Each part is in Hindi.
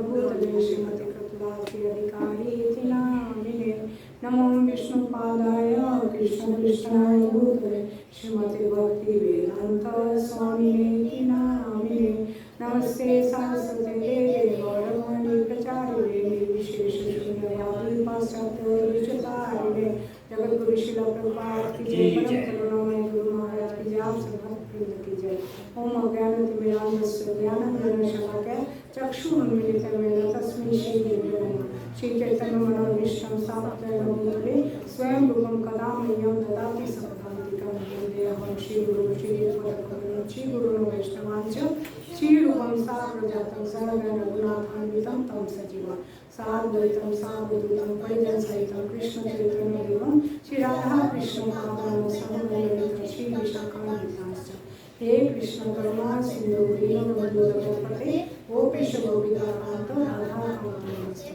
भूतले श्रीमती कृतवासी अधिकारी इति नामिने। नमो विष्णुपादाय कृष्णपृष्ठाय भूतले श्रीमती भक्ति वेदांत स्वामिने इति नामिने। नमस्ते सरस्वते देवे गौरवाणी प्रचारिणे निर्विशेष शून्यवादी पाश्चात्य विचारिणे। जगद्गुरु श्रील प्रभुपाद की जय। परम करुणामय गुरु महाराज की जय। आप सब भक्तवृंद की जय। ओम अज्ञानतिमिरान्धस्य ज्ञानाञ्जनं शलाकया चक्षुरुन्मीलितं येन तस्मै श्रीगुरुवे नमः। श्रीचैतन्यमनोभीष्टं स्थापितं भूतले स्वयं रूपं कदा मह्यं ददाति स्वपदान्तिकं। वन्देऽहं श्रीगुरुं श्रीयुतपदकमलं श्रीगुरुं वैष्णवांश्च श्रीरूपं साग्रजातं सहगण रघुनाथान्वितं तं सजीवं साद्वैतं सावधूतं परिजनसहितं कृष्णचैतन्यदेवं श्रीराधा कृष्णपादान् समन्वयितं श्रीविशाखान्वितांश्च। हे कृष्ण करुणा सिंधु दीनबन्धु जगत्पते गोपेश गोपिकाकान्त राधाकान्त नमस्ते।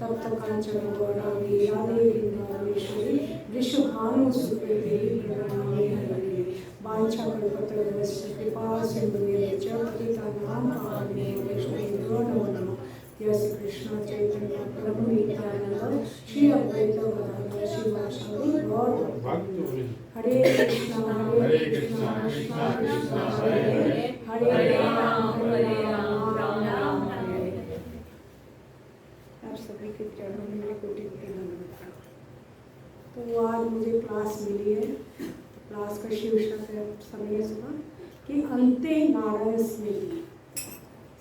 तप्त कांचन गौरांगी राधे वृंदावनेश्वरी वृषभानुसुते देवी प्रणमामि हरिप्रिये। वाञ्छाकल्पतरुभ्यश्च कृपा सिन्धुभ्यश्च च पतितानां पावनेभ्यो वैष्णवेभ्यो नमो नमः। जय श्री कृष्ण चैतन्य प्रभु नित्यानंद श्री अद्वैत गदाधर श्रीवासादि गौर भक्तवृंद। हरे कृष्ण कृष्ण कृष्ण हरे हरे राम राम राम हरे हरे। आप सभी के चरणों में मेरी कोटि कोटि नमस्कार। तो आज मुझे क्लास मिली है। क्लास का शीर्षक है समय सुना कि अंते नारायण स्मृति।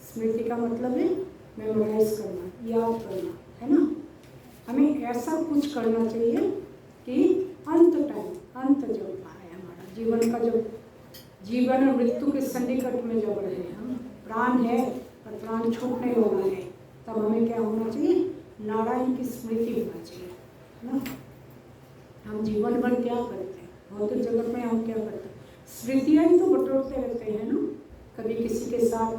स्मृति का मतलब है मेमोराइज करना, याद करना, है ना। हमें ऐसा कुछ करना चाहिए कि अंत जब आए हमारा जीवन का, जब जीवन और मृत्यु के सन्निकट में जब रहे हम, प्राण है और प्राण छूटने वाला है, तब हमें क्या होना चाहिए? नारायण की स्मृति होना चाहिए, है ना। हम जीवन भर क्या करते हैं, भौतिक जगत में हम क्या करते हैं? स्मृतियाँ ही तो बटोरते रहते हैं ना। कभी किसी के साथ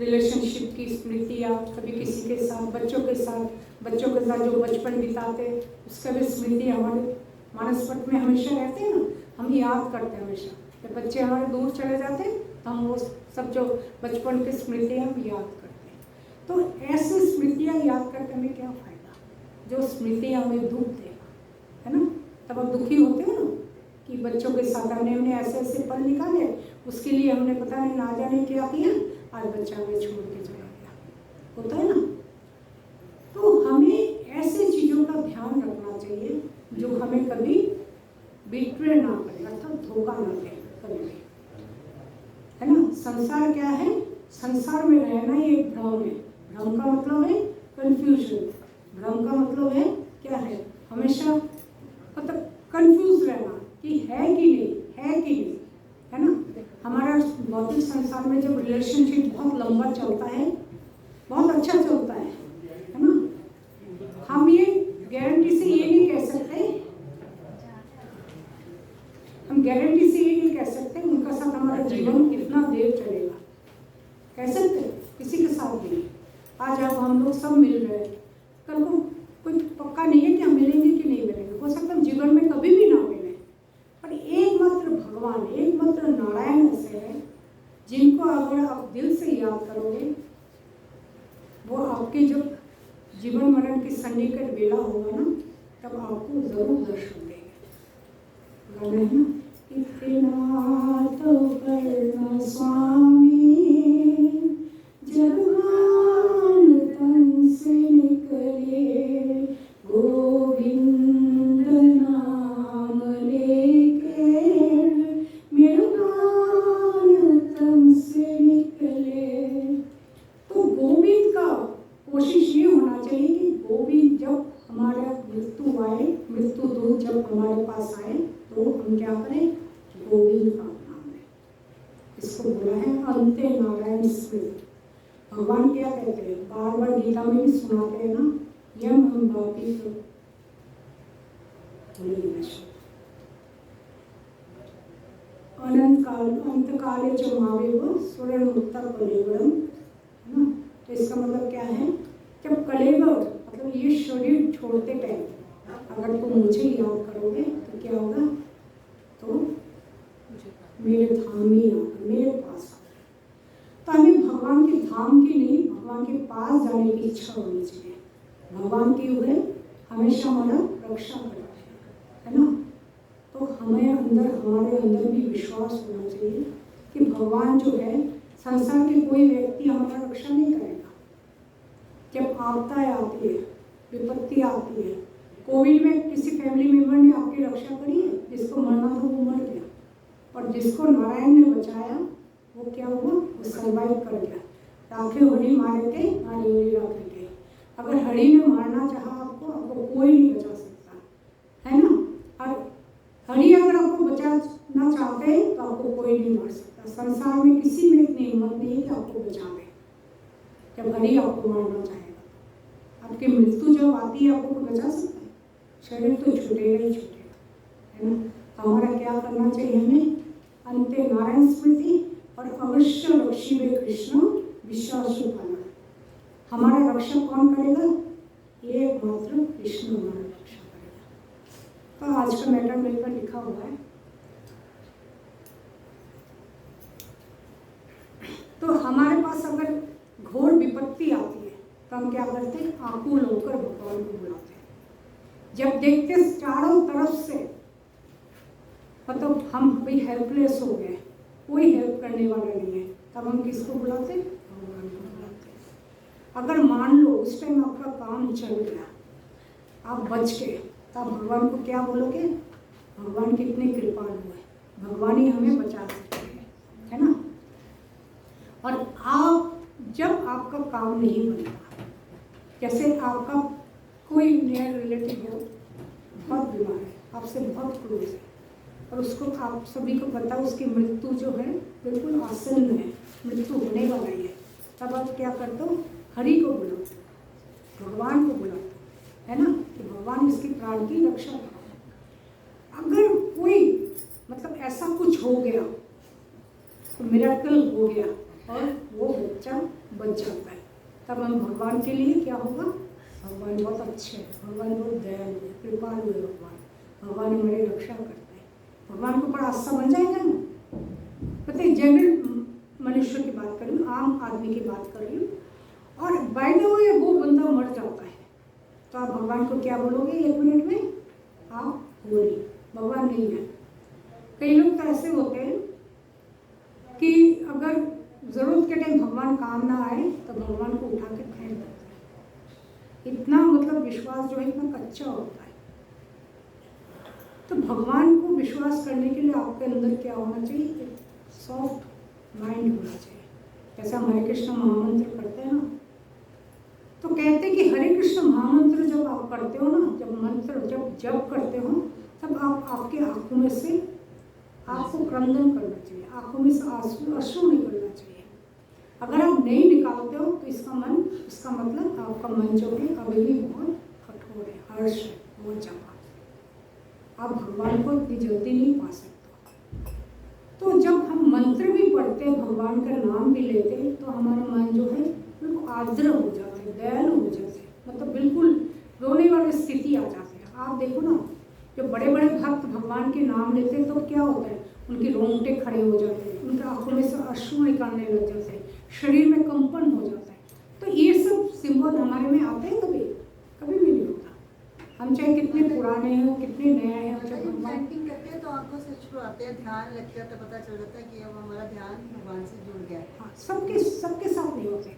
रिलेशनशिप की स्मृतियाँ, कभी किसी के साथ बच्चों के साथ जो बचपन बिताते उसका भी स्मृति हमारे मानसपट में हमेशा रहते हैं ना। हम याद करते हैं हमेशा। जब बच्चे हमारे दूर चले जाते हैं तो हम वो सब जो बचपन की स्मृतियाँ हम याद करते हैं। तो ऐसी स्मृतियाँ याद करके हमें क्या फ़ायदा, जो स्मृतियाँ हमें दुख देगा, है ना। तब हम दुखी होते हैं ना कि बच्चों के साथ हमने ऐसे ऐसे पल निकाले, उसके लिए हमने पता नहीं ना जाने क्या किया, आज बच्चा हमें छोड़ के चला गया, होता है ना। तो हमें ऐसे चीज़ों का ध्यान रखना चाहिए जो हमें कभी बिट्रे ना करे, अर्थात धोखा ना दे कभी भी, है ना। संसार क्या है? संसार में रहना ही एक भ्रम है। भ्रम का मतलब है कंफ्यूजन। भ्रम का मतलब है क्या है? हमेशा मतलब कंफ्यूज रहना कि है कि नहीं, है ना। हमारा भौतिक संसार में जब रिलेशनशिप बहुत लंबा चलता है, बहुत अच्छा चलता है ना, हम ये गारंटी से ये नहीं कह सकते, उनका साथ हमारा जीवन कितना देर चलेगा, कह सकते किसी के साथ भी नहीं। आज अब हम लोग सब मिल रहे हैं, कल को कोई पक्का नहीं है कि हम मिलेंगे कि नहीं मिलेंगे, हो सकता है जीवन में कभी भी ना मिले। पर एकमात्र भगवान, एकमात्र नारायण ऐसे हैं जिनको अगर आप दिल से याद करोगे, वो आपके जब जीवन मरण की सन्निकट बेला होगा ना, तब आपको जरूर दर्शन देंगे। गाना है ना, इतना तो करना स्वामी जब प्राण तन से निकले, गोविंद नाम लेके मेरा प्राण तन से निकले। तो गोविंद का कोशिश ये होना चाहिए कि गोविंद जब हमारा मृत्यु आए, मृत्यु दूत जब हमारे पास आए, तो हम क्या करें? गोविंद का नाम लें। इसको बोला है अंते नारायण स्मृति। भगवान क्या कहते हैं? बार बार गीता में भी सुनाते हैं ना, यम हम बापी तो अनंत काल अंत काले च मावेव स्वर्ण मुक्ता कलेवरम, है ना। तो इसका मतलब क्या है? जब कलेवर मतलब ये शरीर छोड़ते टाइम अगर तुम मुझे याद करोगे तो क्या होगा? तो मेरे धाम में आकर, मेरे पास आकर। तो हमें भगवान के धाम की नहीं, भगवान के पास जाने की इच्छा होनी चाहिए। भगवान की हुए हमेशा हमारा रक्षा करते है ना। तो हमें हमारे अंदर भी विश्वास होना चाहिए कि भगवान जो है, संसार के कोई व्यक्ति हमारा रक्षा नहीं करेगा। जब आपदाएं आती है, विपत्ति आती है, कोविड में किसी फैमिली मेंबर ने आपकी रक्षा करी है? जिसको मरना था वो मर गया, और जिसको नारायण ने बचाया वो क्या हुआ? वो सर्वाइव कर गया। राखे हरि मारे थे, हरि हरि राखे थे। अगर हरि ने मारना चाहा आपको कोई नहीं बचा सकता, है ना। और हरि अगर आपको बचाना चाहते हैं तो आपको कोई नहीं मार सकता। संसार में किसी में इतनी हिम्मत नहीं है कि आपको बचा दे। जब हरि आपको मारना चाहेगा, आपकी मृत्यु जब आती है, आपको बचा सकता है? शरीर तो छूटेगा ही छूटेगा, है ना। हमारा क्या करना चाहिए? हमें अंते नारायण स्मृति और अवश्य रक्षिबे कृष्ण विश्वासु पाना। हमारा रक्षा कौन करेगा? एकमात्र कृष्ण हमारा रक्षा करेगा। तो आज का मैटर मेरे पर लिखा हुआ है। तो हमारे पास अगर घोर विपत्ति आती है तो हम क्या करते हैं? आकुल होकर भगवान को बुलाते हैं। जब देखते चारों तरफ से मतलब हम भी हेल्पलेस हो गए, कोई हेल्प करने वाला नहीं है, तब हम किसको बुलाते? भगवान को बुलाते। अगर मान लो उस टाइम आपका काम चल गया, आप बच गए, तब भगवान को क्या बोलोगे? भगवान कितने कृपालु है, भगवान ही हमें बचा सकते हैं, है ना। और आप जब आपका काम नहीं बनता, जैसे आपका कोई नया रिलेटिव हो, बहुत बीमार है, आपसे बहुत क्लोज है, और उसको आप सभी को पता है उसकी मृत्यु जो है बिल्कुल आसन्न है, मृत्यु होने वाला ही है, तब आप क्या करते हो? हरि को बुलाते, भगवान को बुलाते, है ना, कि भगवान इसकी प्राण की रक्षा करो। अगर कोई मतलब ऐसा कुछ हो गया तो मिरेकल हो गया और वो बच्चा बच जाता है, तब हम भगवान के लिए क्या होगा? भगवान बहुत अच्छे हैं, भगवान बहुत दयालु है, कृपालु है, भगवान हमारी रक्षा करते हैं। भगवान को बड़ा आस्था बन जाएगा ना। पता है, जनरल मनुष्य की बात कर रही हूँ, आम आदमी की बात कर रही हूँ, और बाय द वे वो बंदा मर जाता है, तो आप भगवान को क्या बोलोगे? 1 मिनट में आप होली, भगवान नहीं है। कई लोग तो ऐसे होते हैं कि अगर जरूरत के टाइम भगवान काम ना आए तो भगवान को उठा के फेंक देते हैं। इतना मतलब विश्वास जो है इतना कच्चा होता है। तो भगवान को विश्वास करने के लिए आपके अंदर क्या होना चाहिए? एक सॉफ्ट माइंड होना चाहिए। जैसे हम हरे कृष्ण महामंत्र करते हैं ना, तो कहते हैं कि हरे कृष्ण महामंत्र जब आप करते हो ना, जब मंत्र जब करते हो, तब आप आपके आंखों में से आपको क्रंदन करना चाहिए, आंखों में से अश्रु निकलना चाहिए। अगर आप नहीं निकालते हो तो इसका मतलब आपका मन जो है अभी भी बहुत कठोर है, हर्ष है, बहुत ज़्यादा। आप भगवान को इतनी जल्दी नहीं पा सकते। तो जब हम मंत्र भी पढ़ते हैं, भगवान का नाम भी लेते हैं, तो हमारा मन जो है बिल्कुल आर्द्र हो जाता है, दयालु हो जाते हैं, मतलब बिल्कुल रोने वाली स्थिति आ जाती है। आप देखो ना, जो बड़े बड़े भक्त भगवान के नाम लेते हैं तो क्या होता है? उनके रोंगटे खड़े हो जाते हैं, उनके आंखों में से अश्रु निकालने लग जाते हैं, शरीर में कंपन हो जाता है। तो ये सब सिंबल हमारे में आते हैं? कभी भी नहीं होता। हम चाहे कितने पुराने हैं, कितने नए हैं, जब भगवान करते हैं तो आंखों से अश्रु आते हैं, ध्यान लगता है तो पता चल जाता है कि अब हमारा ध्यान भगवान से जुड़ गया है। हाँ, सबके साथ नहीं होते।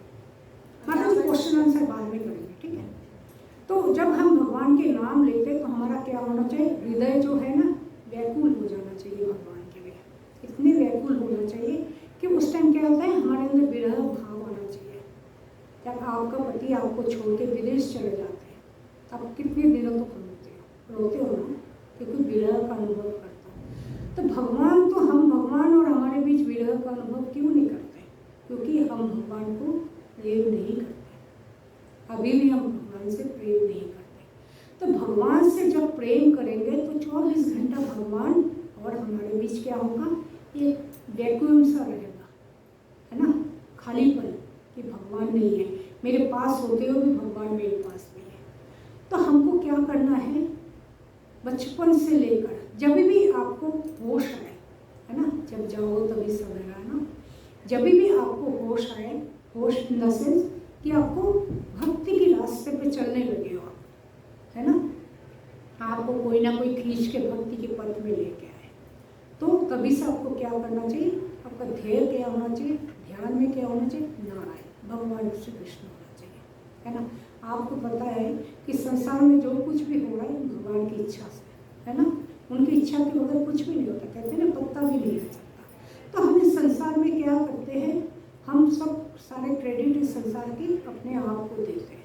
मतलब क्वेश्चन आंसर बाद में करेंगे, ठीक है। तो जब हम भगवान के नाम लेते हैं तो हमारा क्या होना चाहिए? हृदय जो है ना, व्याकुल हो जाना चाहिए भगवान के लिए। इतने व्याकुल होना चाहिए कि उस टाइम क्या होता है? हमारे अंदर विरह भाव आना चाहिए। जब आपका पति आपको छोड़ के विदेश चले जाते हैं, आप कितने दिनों तक रोते हो ना, क्योंकि विरह का अनुभव करता हूँ। तो हम भगवान और हमारे बीच विरह का अनुभव क्यों नहीं करते? क्योंकि हम भगवान को प्रेम नहीं करते, अभी भी हम भगवान से प्रेम नहीं करते। तो भगवान से जब प्रेम करेंगे तो 24 घंटा भगवान और हमारे बीच क्या होगा? एक वैक्यूम सा रहेगा, है ना, खालीपन, कि भगवान नहीं है, मेरे पास होते हुए भी भगवान मेरे पास नहीं है। तो हमको क्या करना है? बचपन से लेकर जब भी आपको होश आए, है ना, जब जाओ तभी सवेरा, है ना, जब भी आपको होश आए, होश इन द सेंस कि आपको भक्ति के रास्ते पे चलने लगे हो आप, है ना। आपको कोई ना कोई खींच के भक्ति के पथ में लेके आए, तो तभी से आपको क्या करना चाहिए, आपका ध्येय क्या होना चाहिए, ध्यान में क्या होना चाहिए, नारायण भगवान श्री कृष्ण होना चाहिए, है ना। आपको पता है कि संसार में जो कुछ भी हो रहा है भगवान की इच्छा से, है ना। उनकी इच्छा के बगैर कुछ भी नहीं होता, कहते हैं ना पत्ता भी नहीं रह सकता। तो हम इस संसार में क्या करते हैं, हम सब सारे क्रेडिट इस संसार की अपने आप को देते हैं,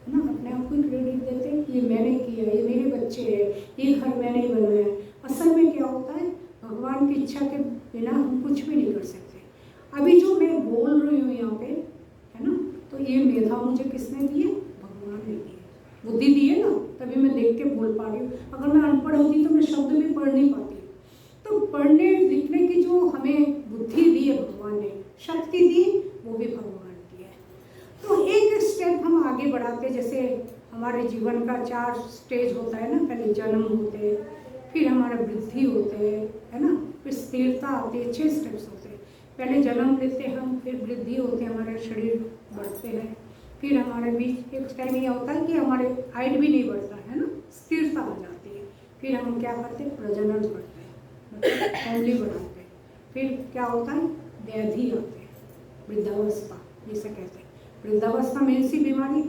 है ना। अपने आप को क्रेडिट देते हैं, ये मैंने किया, ये मेरे बच्चे हैं, ये घर मैंने बनाया। असल में क्या होता है, भगवान की इच्छा के बिना हम कुछ भी नहीं कर सकते। अभी जो मैं बोल रही हूँ यहाँ पे, है ना, तो ये मेधा मुझे किसने दी है, भगवान ने दी है, बुद्धि दी है ना, तभी मैं देख के बोल पा रही हूँ। अगर मैं अनपढ़ होती तो मैं शब्द भी पढ़ नहीं पाती। तो पढ़ने लिखने की जो हमें बुद्धि दी है भगवान ने, शक्ति दी, वो भी भगवान की है। तो एक स्टेप हम आगे बढ़ाते, जैसे हमारे जीवन का 4 स्टेज होता है ना, पहले जन्म होते हैं, फिर हमारा वृद्धि होते हैं, है ना, फिर स्थिरता आती है, 6 स्टेप्स होते हैं। पहले जन्म लेते हैं हम, फिर वृद्धि होते हैं, हमारे शरीर बढ़ते हैं, फिर हमारे बीच एक टाइम ये होता है कि हमारे हाइट भी नहीं बढ़ता है ना, स्थिरता आ जाती है। फिर हम क्या करते हैं, प्रजनन करते हैं, मतलब फैमिली बनाते हैं। फिर क्या होता है, व्याधि आते हैं, वृद्धावस्था जिसे कहते हैं, वृद्धावस्था में ऐसी बीमारी,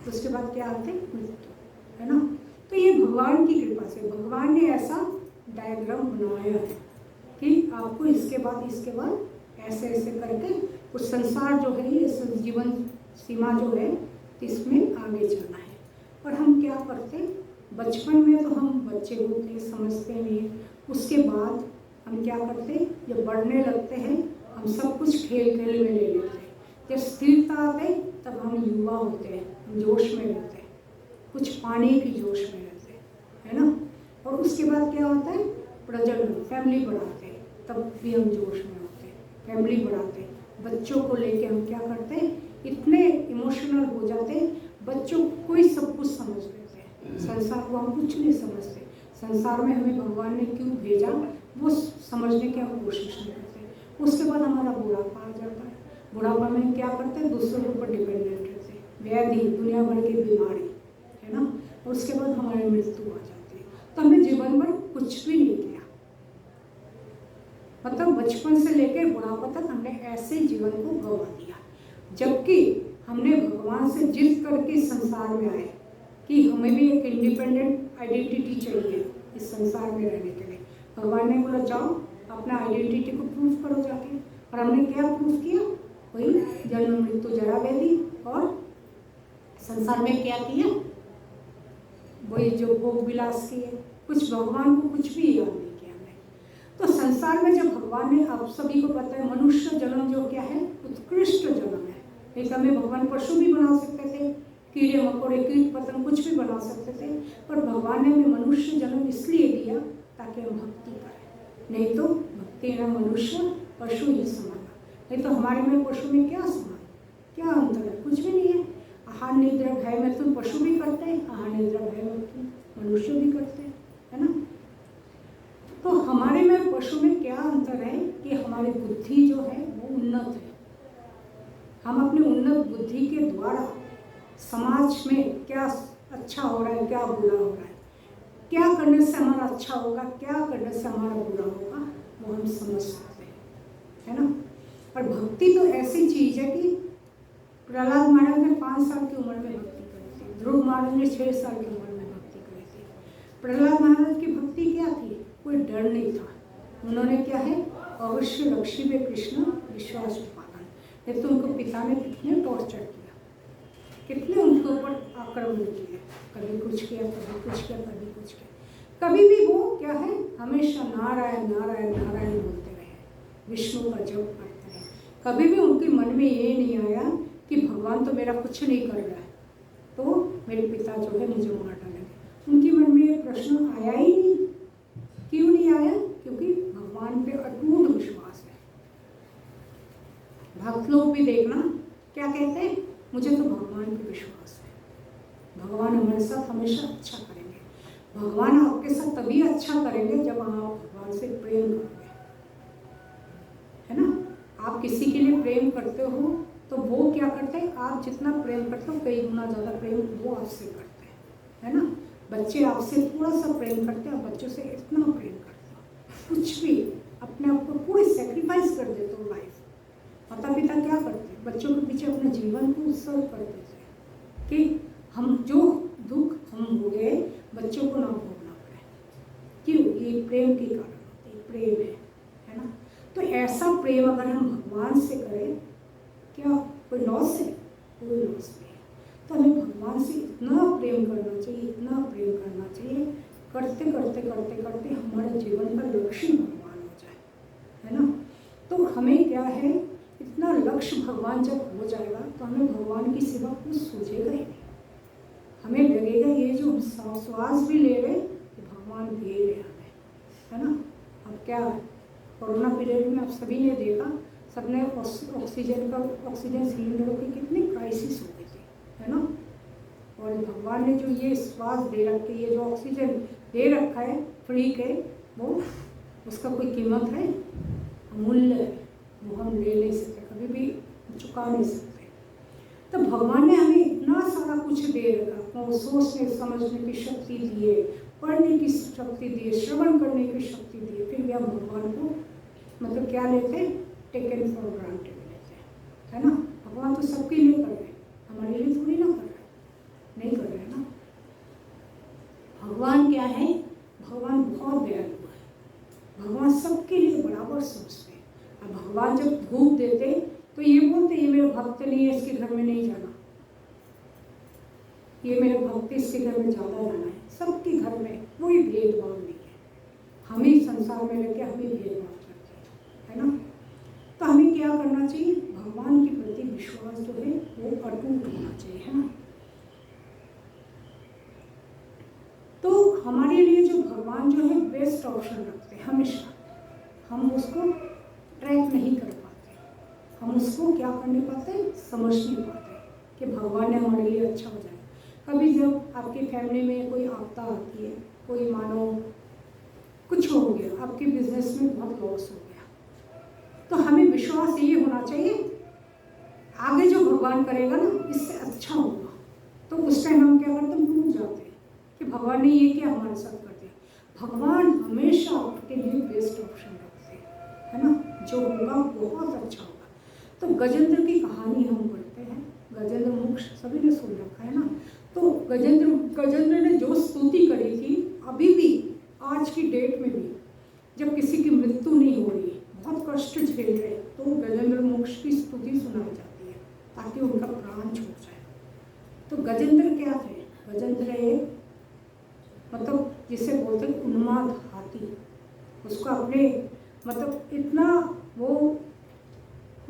उसके बाद क्या आते हैं, मृत्यु, है ना। तो ये भगवान की कृपा से भगवान ने ऐसा डायग्राम बनाया है कि आपको इसके बाद ऐसे ऐसे करके कुछ संसार जो है, ये जीवन सीमा जो है, इसमें आगे चलना है। और हम क्या करते हैं, बचपन में तो हम बच्चे होते हैं, समझते नहीं, उसके बाद हम क्या करते हैं, जब बढ़ने लगते हैं हम सब कुछ खेल खेल में ले लेते हैं। जब स्थिरता आते तब हम युवा होते हैं, हम जोश में रहते हैं, कुछ पाने की जोश में रहते हैं, है ना। और उसके बाद क्या होता है, प्रजनन, फैमिली बढ़ाते हैं, तब भी हम जोश में होते हैं, फैमिली बढ़ाते हैं। बच्चों को लेके हम क्या करते हैं, इतने इमोशनल हो जाते हैं, बच्चों को ही सब कुछ समझ लेते हैं, संसार को हम कुछ नहीं समझते। संसार में हमें भगवान ने क्यों भेजा, वो समझने की हम कोशिश नहीं करते। उसके बाद हमारा बुढ़ापा आ जाता है। बुढ़ापा में क्या करते हैं, दूसरों के ऊपर डिपेंडेंट रहते हैं, व्याधि, दुनिया भर की बीमारी, है ना। और उसके बाद हमारी मृत्यु आ जाती है। तो हमने जीवन भर कुछ भी नहीं किया, मतलब बचपन से लेकर बुढ़ापा तक हमने ऐसे जीवन को गवा दिया। जबकि हमने भगवान से जिद करके संसार में आए कि हमें भी एक इंडिपेंडेंट आइडेंटिटी चाहिए इस संसार में रहने के लिए। भगवान ने बोला जाओ अपना आइडेंटिटी को प्रूव करो जाके। और हमने क्या प्रूव किया, वही जन्म मृत्यु जरा व्याधि, और संसार में क्या किया, वही जो भोग विलास किए। कुछ भगवान को कुछ भी याद नहीं किया हमने। तो संसार में जब भगवान ने, आप सभी को पता है, मनुष्य जन्म जो क्या है, उत्कृष्ट जन्म है। एक हमें भगवान पशु भी बना सकते थे, कीड़े मकोड़े कीट पतंग कुछ भी बना सकते थे, पर भगवान ने हमें मनुष्य जन्म इसलिए दिया ताकि हम भक्ति करें। नहीं तो भक्ति न मनुष्य पशु ही समान, नहीं तो हमारे में पशु में क्या समान, क्या अंतर है, कुछ भी नहीं है। आहार निद्रा भय में तुम पशु भी करते हैं, आहार निद्रा भय में तुम मनुष्य भी करते हैं, है ना। तो हमारे में पशु में क्या अंतर है कि हमारी बुद्धि जो है वो उन्नत है। हम अपनी उन्नत बुद्धि के द्वारा समाज में क्या अच्छा हो रहा है, क्या बुरा हो रहा है, क्या करने से हमारा अच्छा होगा, क्या करने से हमारा बुरा होगा, वो हम समझ सकते हैं, है ना। और भक्ति तो ऐसी चीज़ है कि प्रहलाद महाराज ने 5 साल की उम्र में भक्ति करी थी, ध्रुव महाराज ने 6 साल की उम्र में भक्ति करी थी। प्रहलाद महाराज की भक्ति क्या थी, कोई डर नहीं था। उन्होंने क्या है, अवश्य रक्षिबे कृष्ण विश्वास उत्पादन। नहीं तो उनको पिता ने कितने टॉर्चर किया, कितने उनके ऊपर आक्रमण किए, कभी कुछ किया, कभी कुछ किया, कभी कुछ किया। कभी भी वो क्या है, हमेशा नारायण नारायण नारायण बोलते रहे, विष्णु का जप करते रहे। कभी भी उनके मन में ये नहीं आया कि भगवान तो मेरा कुछ नहीं कर रहा है, तो मेरे पिता जो है मुझे मार डालेंगे। उनके मन में ये प्रश्न आया ही नहीं। क्यों नहीं आया, क्योंकि भगवान पे अटूट विश्वास है। भक्त लोग भी देखना क्या कहते हैं, मुझे तो भगवान पे विश्वास है, भगवान हमारे साथ हमेशा अच्छा करेंगे। भगवान आपके साथ तभी अच्छा करेंगे जब आप भगवान से प्रेम करोगे, है ना। आप किसी के लिए प्रेम करते हो तो वो क्या करते हैं, आप जितना प्रेम करते हो कई गुना ज़्यादा प्रेम वो आपसे करते हैं, है ना। बच्चे आपसे थोड़ा सा प्रेम करते हैं, बच्चों से इतना प्रेम करते हो, कुछ भी अपने आप को पूरी सेक्रीफाइस कर देते हो लाइफ। माता पिता क्या करते हैं, बच्चों के पीछे अपने जीवन को उत्सर्ग कर देते हैं कि हम जो दुख हम भोगे बच्चों को ना भोगना पड़े। क्यों? ये प्रेम के कारण होते हैं, प्रेम है ना। तो ऐसा प्रेम अगर हम भगवान से करें, क्या कोई लॉस है? कोई लॉस नहीं है। तो हमें भगवान से इतना प्रेम करना चाहिए, इतना प्रेम करना चाहिए, करते करते करते करते हमारे जीवन का लक्ष्य भगवान हो जाए, है ना। तो हमें क्या है, इतना लक्ष्य भगवान जब हो जाएगा तो हमें भगवान की सिवा कुछ सूझेगा ही नहीं। हमें लगेगा ये जो हम श्वास भी ले रहे ये भगवान दे रहे हमें, है ना। अब क्या है, कोरोना पीरियड में आप सभी ने देखा, सबने ऑक्सीजन सिलेंडरों की कितनी क्राइसिस हो गई थी, है ना। और भगवान ने जो ये श्वास दे रखे, ये जो ऑक्सीजन दे रखा है फ्री के, वो उसका कोई कीमत है? अमूल्य है, वो हम ले नहीं सकते, कभी भी चुका नहीं सकते। तो भगवान ने हमें इतना सारा कुछ दे रखा, वो सोचने समझने की शक्ति दी है, पढ़ने की शक्ति दी है, श्रवण करने की शक्ति दी है, फिर भी हम भगवान को मतलब क्या लेते हैं, टेकन फॉर ग्रांटेड लेते हैं, है ना। भगवान तो सबके लिए कर रहे हैं, हमारे लिए थोड़ी ना कर रहे हैं, नहीं कर रहे हैं ना। भगवान क्या है, भगवान बहुत दयालु है, भगवान सबके लिए बराबर सोचते हैं। अब भगवान जब धूप देते तो ये बोलते ये मेरा भक्त नहीं है, इसके घर में नहीं जाना, ये मेरे भक्त इसके घर में ज़्यादा जाना है। सबके घर में कोई भेदभाव नहीं है, हम ही संसार में रहकर हम ही भेदभाव करते हैं, है ना। तो हमें क्या करना चाहिए, भगवान के प्रति विश्वास जो है वो अटूट होना चाहिए, है ना। तो हमारे लिए जो भगवान जो है बेस्ट ऑप्शन रखते हैं हमेशा, हम उसको ट्रैक नहीं कर पाते, हम उसको क्या कर नहीं पाते, समझ नहीं पाते कि भगवान ने हमारे लिए अच्छा हो जाए। कभी जब आपकी फैमिली में कोई आपदा आती है, कोई मानो कुछ हो गया, आपके बिजनेस में बहुत लॉस हो गया, तो हमें विश्वास ये होना चाहिए आगे जो भगवान करेगा ना इससे अच्छा होगा। तो उस टाइम हम क्या करते हैं, टूट जाते हैं कि भगवान ने ये क्या हमारे साथ कर दिया। भगवान हमेशा आपके लिए बेस्ट ऑप्शन रखते हैं, है ना, जो होगा बहुत अच्छा होगा। तो गजेंद्र की कहानी हम पढ़ते हैं, गजेंद्र मोक्ष सभी ने सुन रखा है ना। तो गजेंद्र ने जो स्तुति करी थी, अभी भी आज की डेट में भी जब किसी की मृत्यु नहीं हो रही, बहुत कष्ट झेल रहे, तो गजेंद्र मोक्ष की स्तुति सुनाई जाती है ताकि उनका प्राण छूट जाए। तो गजेंद्र क्या थे, गजेंद्र एक मतलब जिसे बोलते हैं उन्माद हाथी, उसको अपने मतलब इतना वो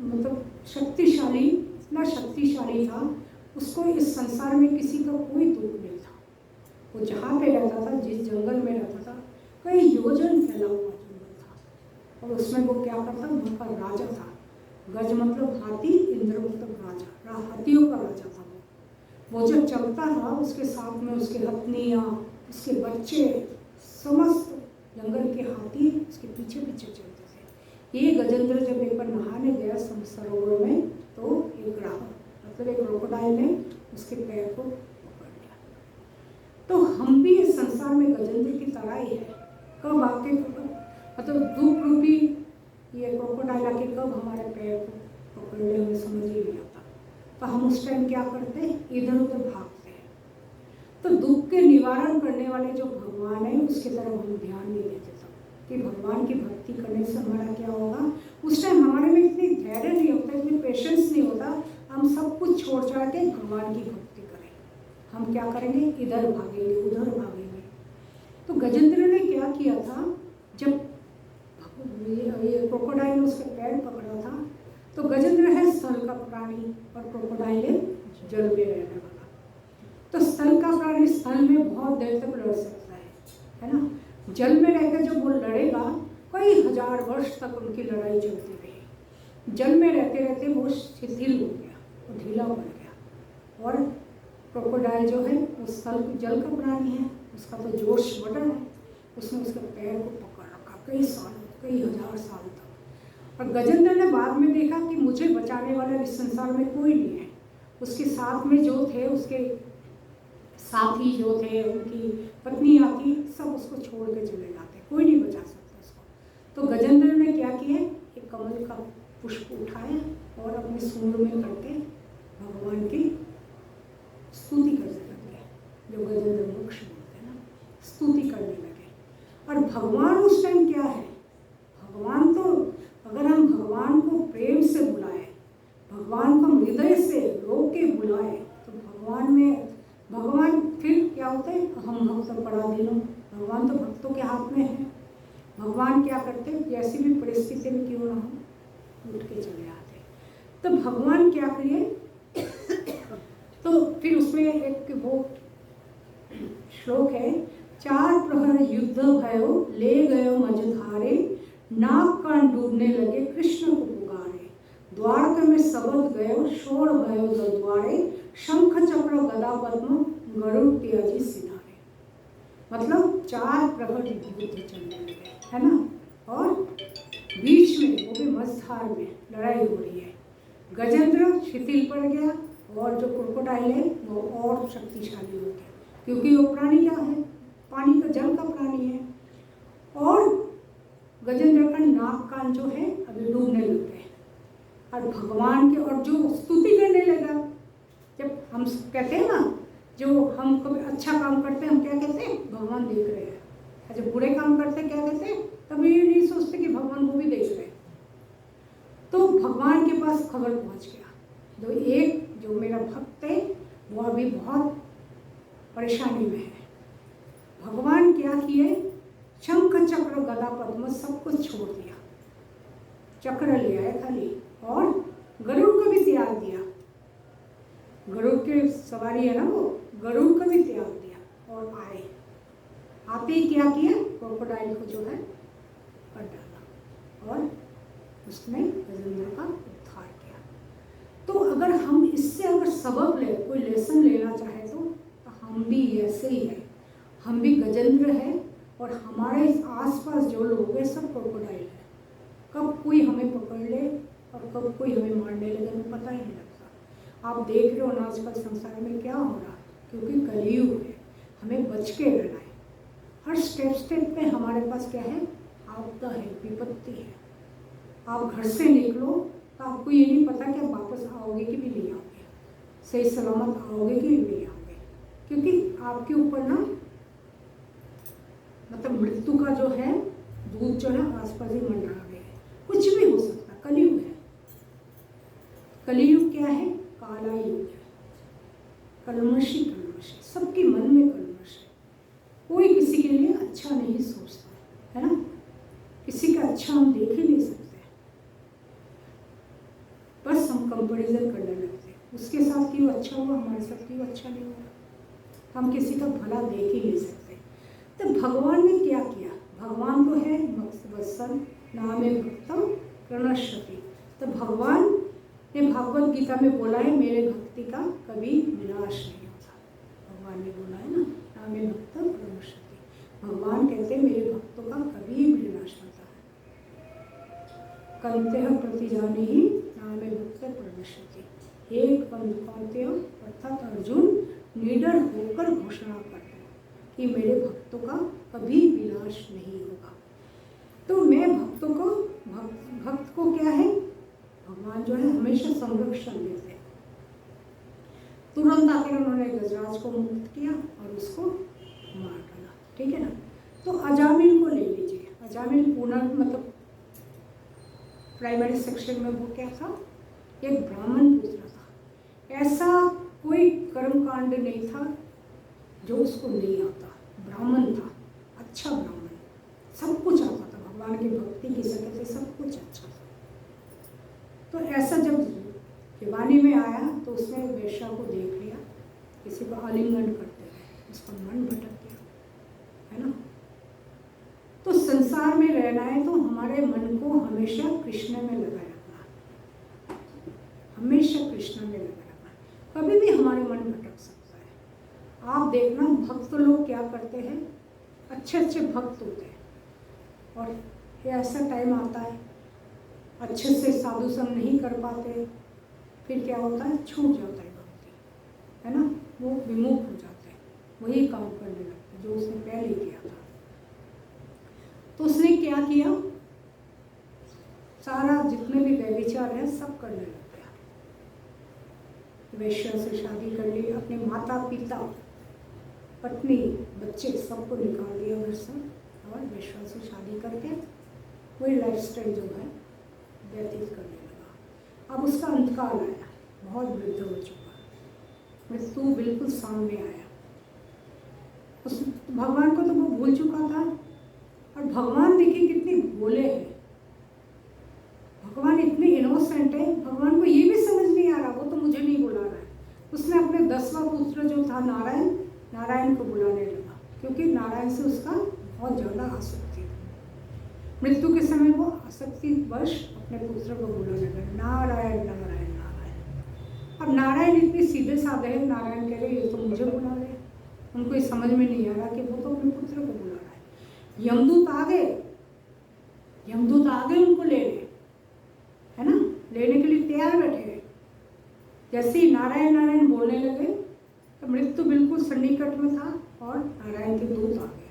मतलब शक्तिशाली, इतना शक्तिशाली था, उसको इस संसार में किसी का कोई दुख नहीं था। वो जहाँ पे रहता था, जिस जंगल में रहता था, कई योजन फैला हुआ जंगल था, और उसमें वो क्या करता, वहाँ का राजा था। गज मतलब हाथी, इंद्र मतलब राजा, हाथियों का राजा था वो जब चलता था उसके साथ में उसके हथनियाँ, उसके बच्चे, समस्त जंगल के हाथी उसके पीछे पीछे चलते थे। ये गजेंद्र जब एक बार नहाने गया सरोवर में, तो एक रावण मतलब एक क्रोकोडाइल ने उसके पैर को पकड़ लिया। तो हम भी इस संसार में गजेंद्र की तरह ही है, कब आके मतलब दुख रूपी ये क्रोकोडाइल आके कब हमारे पैर को पकड़ ले, हमें समझ ही नहीं आता। तो हम उस टाइम क्या करते हैं, इधर उधर भागते हैं। तो दुख के निवारण करने वाले जो भगवान है उसकी तरफ हम ध्यान नहीं देते तब कि भगवान की भक्ति करने से हमारा क्या होगा। उस टाइम हमारे में इतनी धैर्य नहीं होता, इतनी पेशेंस नहीं होता, हम सब कुछ छोड़ छाड़ के भगवान की भक्ति करें। हम क्या करेंगे, इधर भागेंगे उधर भागेंगे। तो गजेंद्र ने क्या किया था, जब ये क्रोकोडाइल ने उसके पैर पकड़ा था, तो गजेंद्र है स्थल का प्राणी और क्रोकोडाइल है जल में रहने वाला। तो स्थल का प्राणी स्थल में बहुत देर तक लड़ सकता है ना। जल में रहकर जब वो लड़ेगा, कई हजार वर्ष तक उनकी लड़ाई चलती रही। जल में रहते रहते वो शिथिल हो गया, वो ढीला पड़ गया। और क्रोकोडाइल जो है वो स्थल जल का प्राणी है, उसका तो जोश बढ़ा है, उसने उसके पैर को पकड़ रखा कई साल, कई हजार साल तक। और गजेंद्र ने बाद में देखा कि मुझे बचाने वाला इस संसार में कोई नहीं है। उसके साथ में जो थे, उसके साथी जो थे, उनकी पत्नियाँ थी, सब उसको छोड़ के चले जाते, कोई नहीं बचा सकता उसको। तो गजेंद्र ने क्या किया, एक कमल का पुष्प उठाया और अपने सूंड में करके भगवान की स्तुति करने लगे, जो गजेंद्र मोक्ष बोलते हैं ना, स्तुति करने लगे। और भगवान उस टाइम क्या है, भगवान तो अगर हम भगवान को प्रेम से बुलाएं, भगवान को हृदय से रो के बुलाएं, तो भगवान फिर क्या होता है, हम भक्त पड़ा दिनों, भगवान तो भक्तों के हाथ में है। भगवान क्या करते हैं, जैसी भी परिस्थिति में क्यों ना हो, उठ के चले आते। तो भगवान क्या करिए, तो फिर उसमें एक वो श्लोक है, 4 प्रहर युद्ध भयो ले गयो मझधारे, नाग कान डूबने लगे कृष्ण को पुकारे, द्वारका में सबद गयो शोर भयो द्वारे, शंख चक्र गदा पद्म गरुड़ त्याजी सिनारे। मतलब 4 प्रहर युद्ध चलने लगे, है ना, और बीच में वो भी मझधार में लड़ाई हो रही है। गजेंद्र शिथिल पड़ गया और जो क्रोकोडाइल है वो और शक्तिशाली हो गया, क्योंकि वो प्राणी क्या है, पानी का, जल का प्राणी है। और गजेंद्र का नाक कान जो है अभी डूबने लग गए। और भगवान के, और जो स्तुति करने लगा, जब हम कहते हैं ना, जो हम कभी अच्छा काम करते हैं हम क्या कहते हैं, भगवान देख रहे हैं। जब बुरे काम करते हैं क्या कहते हैं, तभी ये नहीं सोचते कि भगवान को भी देख रहे हैं। तो भगवान के पास खबर पहुंच गया, जो मेरा भक्त है वो अभी बहुत परेशानी में है। भगवान क्या किए, शंख चक्र गदा पद्म सब कुछ छोड़ दिया, चक्र ले आए खाली, और गरुड़ को भी त्याग दिया। गरुड़ की सवारी है ना, वो गरुड़ को भी त्याग दिया और आए। आते ही क्या किया, क्रोकोडाइल को जो है कर डाला और उसने गजेंद्र का उद्धार किया। तो अगर हम इससे अगर सबक ले, कोई लेसन लेना चाहे तो हम भी ऐसे ही है, हम भी गजेंद्र है, और हमारे आसपास जो लोग हैं सब क्रोकोडाइल है। कब कोई हमें पकड़ ले और कब कोई हमें मारने लगे हमें पता ही नहीं लगता। आप देख रहे हो ना आजकल संसार में क्या हो रहा, क्योंकि कलयुग है, हमें बच के रहना है। हर स्टेप पे हमारे पास क्या है, आपदा है, विपत्ति है। आप घर से निकलो तो आपको ये नहीं पता कि आप वापस आओगे कि भी नहीं आओगे, सही सलामत आओगे कि नहीं आओगे, क्योंकि आपके ऊपर ना मतलब मृत्यु का जो है दूध जो है आसपास ही मंडरा गया है, कुछ भी हो सकता। कलयुग है, कलयुग क्या है, काला युग है, कलमशी सबके मन में कलमश है। कोई किसी के लिए अच्छा नहीं सोचता है ना, किसी का अच्छा हम देख ही नहीं सकते, बस हम कंपैरिजन करने लगते हैं, उसके साथ क्यों अच्छा हुआ, हमारे साथ क्यों अच्छा नहीं हुआ, हम किसी का भला देख ही नहीं सकते। तो भगवान ने क्या किया, भगवान तो है वत्सल नामे भक्तम प्रणश्यति। तो भगवान ने भागवत गीता में बोला है, मेरे भक्ति का कभी विनाश नहीं होता। भगवान ने बोला है ना, नामे भक्तम प्रणश्यति, भगवान कहते हैं मेरे भक्तों का कभी विनाश होता है। कंतेह प्रतिजानी ही नामे भक्त प्रणश्यति। एक कंतेह अर्थात अर्जुन निडर होकर घोषणा कर कि मेरे भक्तों का कभी विनाश नहीं होगा। तो मैं भक्त को क्या है, भगवान जो है हमेशा संरक्षण देते हैं। तुरंत आकर उन्होंने गजराज को मुक्त किया और उसको मार डाला, ठीक है ना। तो अजामिल को ले लीजिए, अजामिल मतलब प्राइमरी सेक्शन में वो क्या था, एक ब्राह्मण पुत्र था। ऐसा कोई कर्मकांड नहीं था जो उसको नहीं आता, ब्राह्मण था, अच्छा ब्राह्मण, सब कुछ आता था, भगवान की भक्ति की सकते सब कुछ अच्छा था। तो ऐसा जब जवानी में आया तो उसने वेश्या को देख लिया, किसी को आलिंगन करते हुए, उसका मन भटक गया, है ना। तो संसार में रहना है तो हमारे मन को हमेशा कृष्ण में लगाए रखना, हमेशा कृष्ण में लगाए रखना, कभी भी हमारे मन भटक सकता है। आप देखना भक्त लोग क्या करते हैं, अच्छे अच्छे भक्त होते हैं, और ये ऐसा टाइम आता है अच्छे से साधु संग नहीं कर पाते, फिर क्या होता है, छूट जाता है भक्ति, है ना, वो विमुख हो जाते हैं, वही काम करने लगते हैं जो उसने पहले किया था। तो उसने क्या किया, सारा जितने भी व्यभिचार है सब करने लग गया। वैश्या से शादी कर ली, अपने माता पिता पत्नी बच्चे सबको निकाल दिया घर से, और वैश्या से शादी करके वही लाइफस्टाइल जो है व्यतीत करने लगा। अब उसका अंतकाल आया, बहुत वृद्ध हो चुका, मृत्यु बिल्कुल सामने आया। उस भगवान को तो वो भूल चुका था, और भगवान देखिए कितने भोले हैं, भगवान इतने इनोसेंट है, भगवान को ये भी समझ नहीं आ रहा वो तो मुझे नहीं बुला रहा है। उसने अपने 10वां पुत्र जो था नारायण, नारायण को बुलाने लगा, क्योंकि नारायण से उसका बहुत ज़्यादा आसक्ति थी। मृत्यु के समय वो आसक्तिवश अपने पुत्र को बुलाने लगा, नारायण नारायण नारायण। अब नारायण इतने सीधे साधे हैं, नारायण कह रहे ये तो मुझे बुला रहे, उनको ये समझ में नहीं आ रहा कि वो तो अपने पुत्र को बुला रहा है। यमदूत आ गए, यमदूत आ गए उनको लेने, है ना, लेने के लिए तैयार बैठे हैं। जैसे ही नारायण नारायण बोलने लगे तो मृत्यु बिल्कुल सन्निकट में था, और नारायण के दूत आ गए।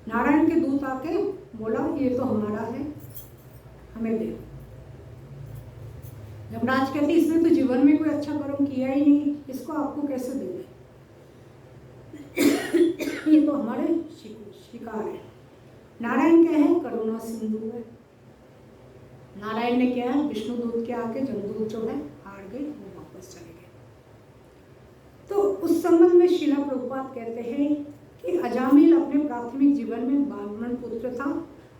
नारायण के दूत आके बोला ये तो हमारा है, हमें दे। यमराज कहते इसने तो जीवन में कोई अच्छा कर्म किया ही नहीं, इसको आपको कैसे दे दे, ये तो हमारे शिकार है। नारायण क्या है, करुणा सिंधु है। नारायण ने क्या है, विष्णु दूत के आके जमदूत जो है हार गए, वो वापस चले गए। तो उस संबंध में श्रीला प्रभुपाद कहते हैं कि अजामिल अपने प्राथमिक जीवन में ब्राह्मण पुत्र था,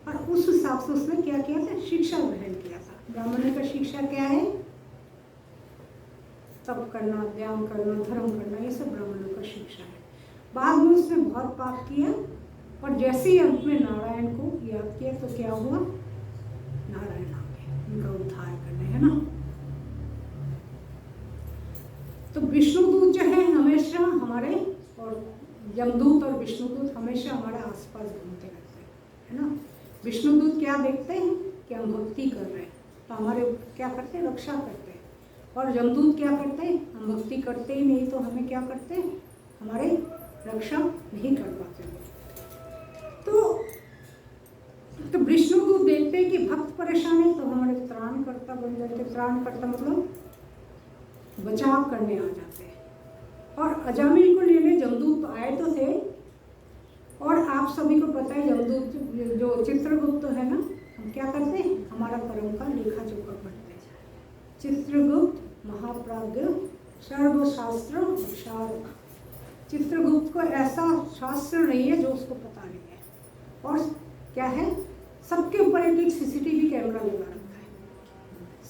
और उस हिसाब से उसने क्या किया था, शिक्षा ग्रहण किया था। ब्राह्मण का शिक्षा क्या है, तप करना, व्यायाम करना, धर्म करना, ये सब ब्राह्मणों का शिक्षा है। बाद में उसने बहुत पाप किया, और जैसे ही अंत में नारायण को याद किया तो क्या हुआ, नारायण आ गए उनका उद्धार करने, है ना। तो विष्णुदूत जो है हमेशा हमारे, और यमदूत और विष्णुदूत हमेशा हमारे आसपास घूमते रहते हैं, है ना। विष्णुदूत क्या देखते हैं कि हम भक्ति कर रहे हैं तो हमारे क्या करते हैं, रक्षा करते हैं, और यमदूत क्या करते हैं, हम भक्ति करते ही नहीं तो हमें क्या करते हैं, हमारे रक्षा नहीं कर पाते। तो विष्णुदूत देखते हैं कि भक्त परेशान है तो हमारे त्राणकर्ता बन जाते। त्राणकर्ता मतलब बचाव करने आ जाते हैं। और अजामिल को लेने जमदूत आए तो थे, और आप सभी को पता है जमदूत जो चित्रगुप्त है ना, हम क्या करते हैं, हमारा कर्म का लेखा जोखा करते हैं। चित्रगुप्त महाप्राज्ञ सर्वशास्त्र विशारद। चित्रगुप्त को ऐसा शास्त्र नहीं है जो उसको पता नहीं है, और क्या है, सबके ऊपर एक सीसीटीवी कैमरा लगा रखा है,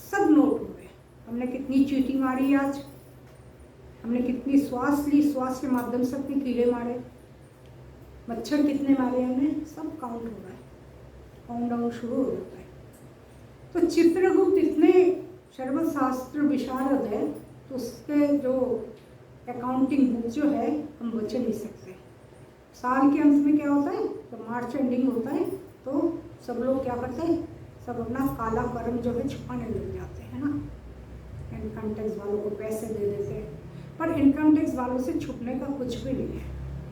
सब नोट हो गए। हमने कितनी चींटी मारी आज, हमने कितनी श्वास ली, श्वास के माध्यम से अपने कीड़े मारे, मच्छर कितने मारे हमने, सब काउंट हो रहा है, काउंट डाउन शुरू हो जाता है। तो चित्रगुप्त इतने सर्वशास्त्र विशारद है, तो उसके जो अकाउंटिंग बुक जो है हम बचे नहीं सकते। साल के अंत में क्या होता है, तो मार्च एंडिंग होता है, तो सब लोग क्या करते हैं, सब अपना काला कर्म जो है छुपाने लग जाते हैं ना। इनकम टैक्स वालों को पैसे दे देते हैं, पर इनकम टैक्स वालों से छुपने का कुछ भी नहीं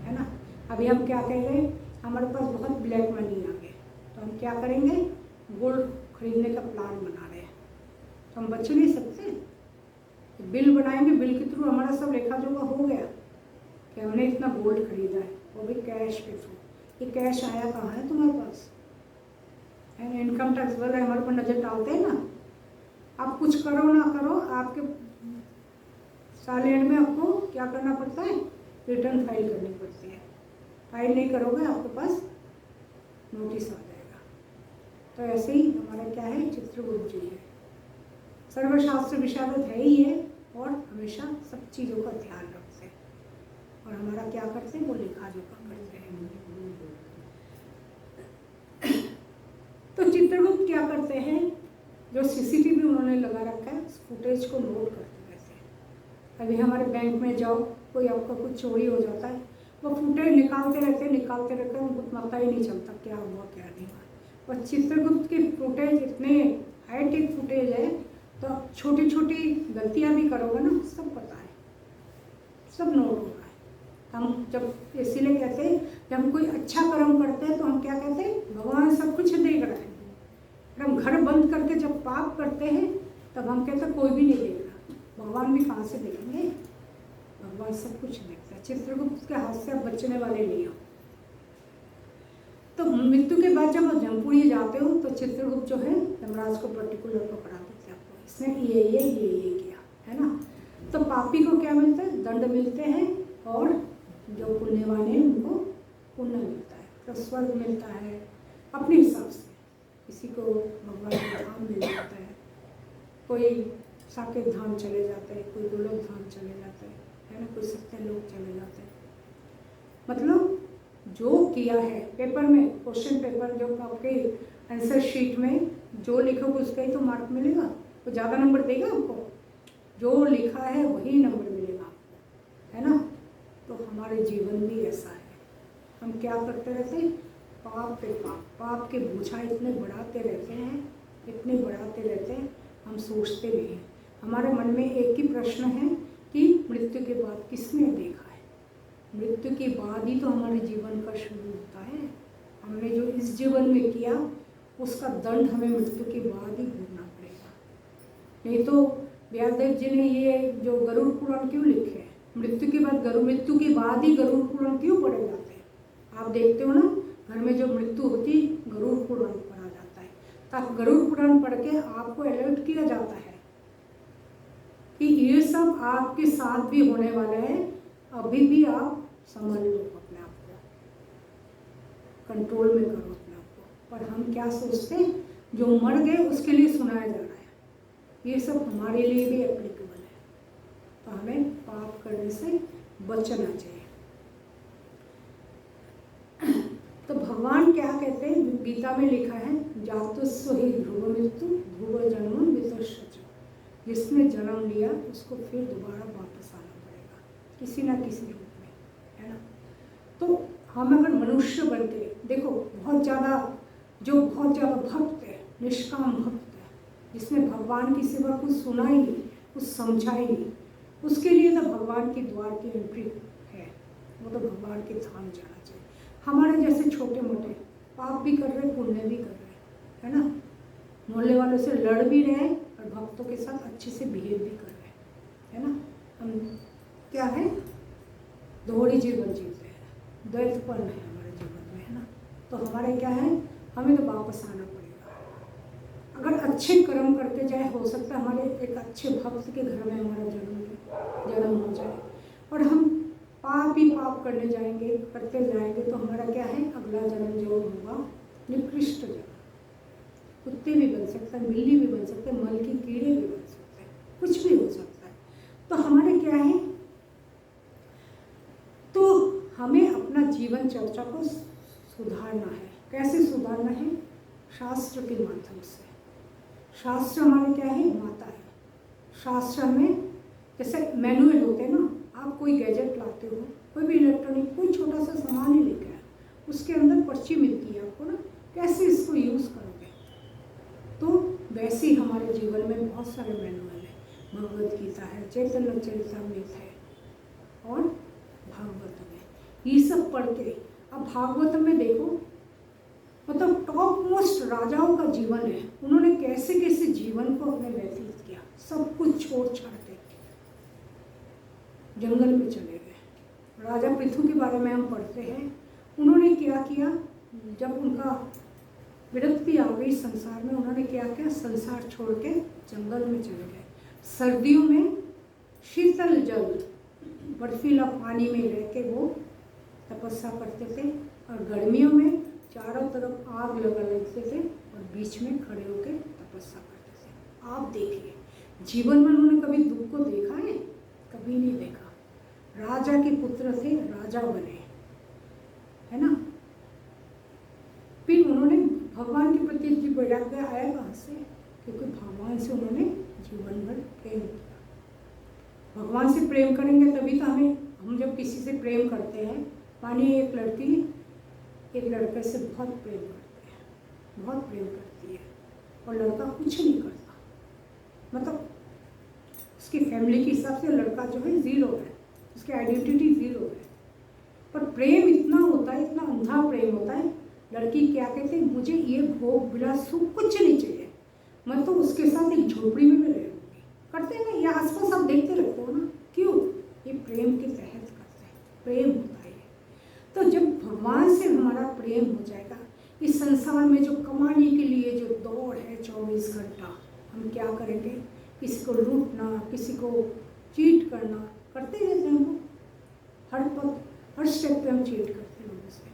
है ना। अभी हम क्या कह रहे हैं, हमारे पास बहुत ब्लैक मनी आ गए, तो हम क्या करेंगे, गोल्ड खरीदने का प्लान बना रहे हैं, तो हम बच नहीं सकते। बिल बनाएंगे, बिल के थ्रू हमारा सब लेखा जोखा हो गया कि हमने इतना गोल्ड खरीदा है, वो भी कैश के थ्रू। ये कैश आया कहाँ है तुम्हारे पास, इनकम टैक्स वाले हमारे पर नज़र डालते हैं ना। आप कुछ करो ना करो, आपके साल एंड में आपको क्या करना पड़ता है, रिटर्न फाइल करनी पड़ती है। फाइल नहीं करोगे आपके पास नोटिस आ जाएगा। तो ऐसे ही हमारा क्या है, चित्रगुप्त जी है, सर्वशास्त्र विशारद है ही है, और हमेशा सब चीज़ों का ध्यान रखते हैं, और हमारा क्या करते हैं, वो लेखा जोखा करते हैं। तो चित्रगुप्त क्या करते हैं, जो सीसीटीवी उन्होंने लगा रखा है, उस फुटेज को नोट करते रहते हैं। अभी हमारे बैंक में जाओ, कोई आपका कुछ चोरी हो जाता है, वो फुटेज निकालते रहते हैं, उनको पता ही नहीं चलता क्या हुआ क्या नहीं हुआ। और चित्रगुप्त के फुटेज इतने हाई टेक फुटेज है, तो आप छोटी छोटी गलतियाँ भी करोगे ना, सब पता है, सब नोट हो रहा है। हम जब इसीलिए कहते हैं जब हम कोई अच्छा कर्म करते हैं तो हम क्या कहते हैं, भगवान सब कुछ देख रहा है। हम घर बंद करके जब पाप करते हैं तब हम कहते हैं कोई भी नहीं देख रहा। भगवान भी कहाँ से देखेंगे, भगवान सब कुछ देखता है। चित्रगुप्त के हाथ से आप बचने वाले नहीं हो। तो मृत्यु के बाद जब आप जमपुरी जाते हो तो चित्रगुप्त जो है यमराज को पर्टिकुलर पकड़ा देते हैं आपको, इसने ये किया है ना। तो पापी को क्या मिलता है, दंड मिलते हैं, और जो पुण्यवान है उनको पुण्य मिलता है, तो स्वर्ग मिलता है अपने हिसाब से। किसी को भगवान का धाम मिल जाता है, कोई साकेत धाम चले जाते हैं, कोई गोलोक धाम चले जाते हैं, है ना, कोई सत्य लोग चले जाते हैं। मतलब जो किया है पेपर में, क्वेश्चन पेपर जो आपके आंसर शीट में जो लिखोगे उसका ही तो मार्क मिलेगा, वो ज़्यादा नंबर देगा आपको, जो लिखा है वही नंबर मिलेगा आपको, है ना। तो हमारे जीवन भी ऐसा है, हम क्या करते रहते हैं, पाप पे पाप, पाप के बोझा इतने बढ़ाते रहते हैं, इतने बढ़ाते रहते हैं, हम सोचते नहीं हैं। हमारे मन में एक ही प्रश्न है कि मृत्यु के बाद किसने देखा है। मृत्यु के बाद ही तो हमारे जीवन का शुरू होता है। हमने जो इस जीवन में किया उसका दंड हमें मृत्यु के बाद ही भोगना पड़ेगा। नहीं तो व्यासदेव जी ने ये जो गरुड़ पुराण क्यों लिखे हैं, मृत्यु के बाद ही गरुड़ पुराण क्यों पढ़े जाते हैं। आप देखते हो ना, घर में जो मृत्यु होती गरुड़ पुराण पढ़ा जाता है, तब गरुड़ पुराण पढ़ के आपको अलर्ट किया जाता है कि ये सब आपके साथ भी होने वाले हैं, अभी भी आप समझ लो, अपने आप को कंट्रोल में करो अपने आप को। पर हम क्या सोचते हैं, जो मर गए उसके लिए सुनाया जा रहा है, ये सब हमारे लिए भी एप्लीकेबल है। तो हमें पाप करने से बचना चाहिए। तो भगवान क्या कहते हैं, गीता में लिखा है, जातुस्व ही ध्रुव मृत्यु ध्रुव जन्म वितुष्यच, जिसने जन्म लिया उसको फिर दोबारा वापस आना पड़ेगा किसी ना किसी रूप में, है ना। तो हम अगर मनुष्य बनते, देखो बहुत ज़्यादा भक्त है, निष्काम भक्त है, जिसने भगवान की सिवा कुछ सुना ही नहीं, कुछ समझा ही नहीं, उसके लिए तो भगवान के द्वार की एंट्री है, वो तो भगवान के धाम जाना चाहिए। हमारे जैसे छोटे मोटे पाप भी कर रहे, पुण्य भी कर रहे, है ना, मोहल्ले वालों से लड़ भी रहे और भक्तों के साथ अच्छे से बिहेव भी कर रहे, है ना। हम क्या है, दोहरी जीवन जीते हैं, द्वैतपन है हमारे जीवन में, है ना। तो हमारे क्या है, हमें तो वापस आना पड़ेगा। अगर अच्छे कर्म करते जाए, हो सकता है हमारे एक अच्छे भक्त के घर में हमारा जन्म हो जाए, और हम पाप ही पाप करते जाएंगे तो हमारा क्या है, अगला जन्म जो होगा निकृष्ट जन्म। कुत्ते भी बन सकते हैं, बिल्ली भी बन सकते हैं, मल की कीड़े भी बन सकते हैं, कुछ भी हो सकता है। तो हमारे क्या है, तो हमें अपना जीवन चर्चा को सुधारना है। कैसे सुधारना है, शास्त्र के माध्यम से। शास्त्र हमारे क्या है, माता है। शास्त्र में जैसे मैनुअल होते हैं ना, आप कोई गैजेट लाते हो, कोई भी इलेक्ट्रॉनिक कोई छोटा सा सामान ही लेकर आए, उसके अंदर पर्ची मिलती है आपको ना, कैसे इसको यूज़ करोगे। तो वैसे ही हमारे जीवन में बहुत सारे मैनुअल है, भगवद गीता है, चैतन्य चरितामृत है, और भागवत में, ये सब पढ़ के। अब भागवत में देखो, मतलब टॉप मोस्ट राजाओं का जीवन है, उन्होंने कैसे कैसे जीवन को अपने व्यतीत किया, सब कुछ छोड़ छाड़ के जंगल में चले गए। राजा पृथु के बारे में हम पढ़ते हैं, उन्होंने क्या किया, जब उनका विरक्ति आ गई संसार में, उन्होंने क्या किया, संसार छोड़ के जंगल में चले गए। सर्दियों में शीतल जल बर्फीला पानी में रह के वो तपस्या करते थे, और गर्मियों में चारों तरफ आग लगा लेते थे और बीच में खड़े होकर तपस्या करते थे। आप देखिए, जीवन में उन्होंने कभी दुख को देखा है, कभी नहीं देखा। राजा के पुत्र थे, राजा बने, है ना। फिर उन्होंने भगवान के प्रति वैराग्य आया कहाँ से, क्योंकि भगवान से उन्होंने जीवन भर प्रेम किया। भगवान से प्रेम करेंगे तभी तो हम जब किसी से प्रेम करते हैं, मानिए एक लड़की एक लड़के से बहुत प्रेम करती है, बहुत प्रेम करती है, और लड़का कुछ नहीं करता, मतलब उसकी फैमिली के हिसाब से लड़का जो है ज़ीरो है, उसकी आइडेंटिटी ज़ीरो है। पर प्रेम इतना होता है, इतना अंधा प्रेम होता है। लड़की क्या कहती है, मुझे ये भोग विलास सुख कुछ नहीं चाहिए, मैं तो उसके साथ एक झोपड़ी में भी रहूँगी। करते हैं ना, ये आसपास आप देखते रहते हो ना, क्यों? ये प्रेम के तहत करते हैं, प्रेम होता है। तो जब भगवान से हमारा प्रेम हो जाएगा, इस संसार में जो कमाने के लिए जो दौड़ है 24 घंटा, हम क्या करेंगे? किसी को लूटना, किसी को चीट करना, करते रहते हैं हम, हर पल हर स्टेप पे हम चीट करते हैं लोगों से,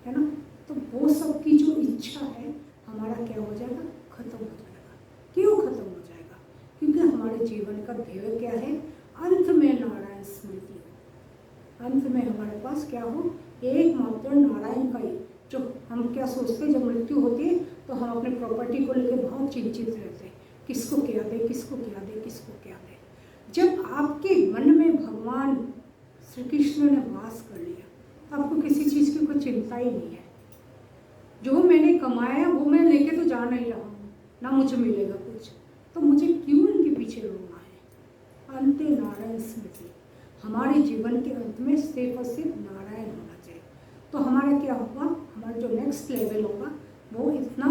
है ना। तो वो सब की जो इच्छा है हमारा क्या हो जाएगा? खत्म हो जाएगा। क्यों खत्म हो जाएगा? क्योंकि हमारे जीवन का ध्येय क्या है? अंत में नारायण स्मृति हो, अंत में हमारे पास क्या हो? एकमात्र नारायण का ही। जो हम क्या सोचते हैं, जब मृत्यु होती है तो हम अपने प्रॉपर्टी को लेकर बहुत चिंतित रहते हैं, किसको क्या दे, किसको क्या दे, किसको क्या दे। जब आपके मन में भगवान श्री कृष्ण ने वास कर लिया तो आपको किसी चीज़ की कोई चिंता ही नहीं है। जो मैंने कमाया वो मैं लेके तो जा नहीं रहा हूँ, ना मुझे मिलेगा कुछ, तो मुझे क्यों इनके पीछे रोना है? अंते नारायण स्मृति, हमारे जीवन के अंत में सिर्फ और सिर्फ नारायण होना चाहिए। तो हमारा क्या होगा? हमारा जो नेक्स्ट लेवल होगा वो इतना,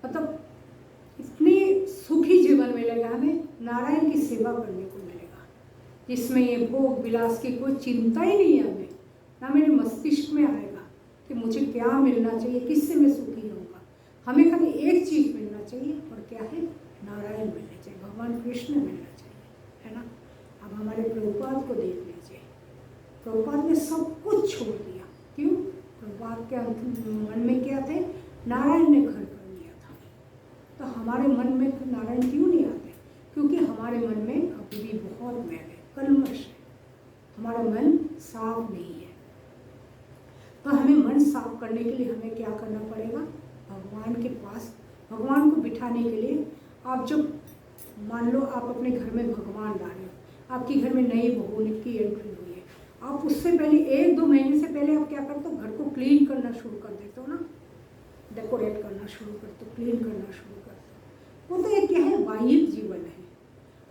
मतलब इतने सुखी जीवन मिलेगा हमें, नारायण की सेवा करने को मिलेगा, जिसमें ये भोग विलास की कोई चिंता ही नहीं है हमें, ना मेरे मस्तिष्क में आएगा कि मुझे क्या मिलना चाहिए, किससे मैं सुखी रहूँगा। हमें खाली एक चीज़ मिलना चाहिए, और क्या है? नारायण मिलना चाहिए, भगवान कृष्ण मिलना चाहिए, है ना। अब हमारे प्रभुपाद को देख लीजिए, प्रभुपाद ने सब कुछ छोड़ दिया। क्यों? प्रभुपाद के मन में क्या थे? नारायण ने घर कर लिया था। तो हमारे मन में नारायण क्यों नहीं आते? क्योंकि हमारे मन में अभी भी बहुत मैल है, कलमश है, हमारा मन साफ नहीं है। तो हमें मन साफ करने के लिए हमें क्या करना पड़ेगा? भगवान के पास, भगवान को बिठाने के लिए आप जब मान लो आप अपने घर में भगवान ला रहे हो, आपके घर में नई बहू की एंट्री हुई है, आप उससे पहले 1-2 महीने से पहले आप क्या करते हो? घर को क्लीन करना शुरू कर देते हो ना, डेकोरेट करना शुरू करते हो, क्लीन करना शुरू करते हो। वो तो एक क्या है? वाहिक जीवन है।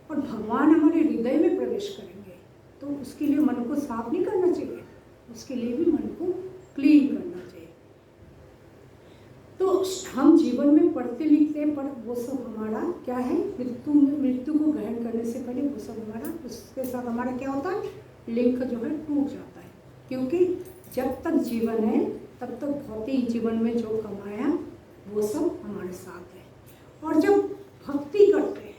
और भगवान हमारे हृदय में प्रवेश करेंगे तो उसके लिए मन को साफ नहीं करना चाहिए, उसके लिए भी मन को क्लीन करना चाहिए। तो हम जीवन में पढ़ते लिखते पर वो सब हमारा क्या है? मृत्यु को ग्रहण करने से पहले वो सब हमारा, उसके साथ हमारा क्या होता है? लिंक जो है टूट जाता है। क्योंकि जब तक जीवन है तब तक भौतिक जीवन में जो कमाया वो सब हमारे साथ है। और जब भक्ति करते हैं,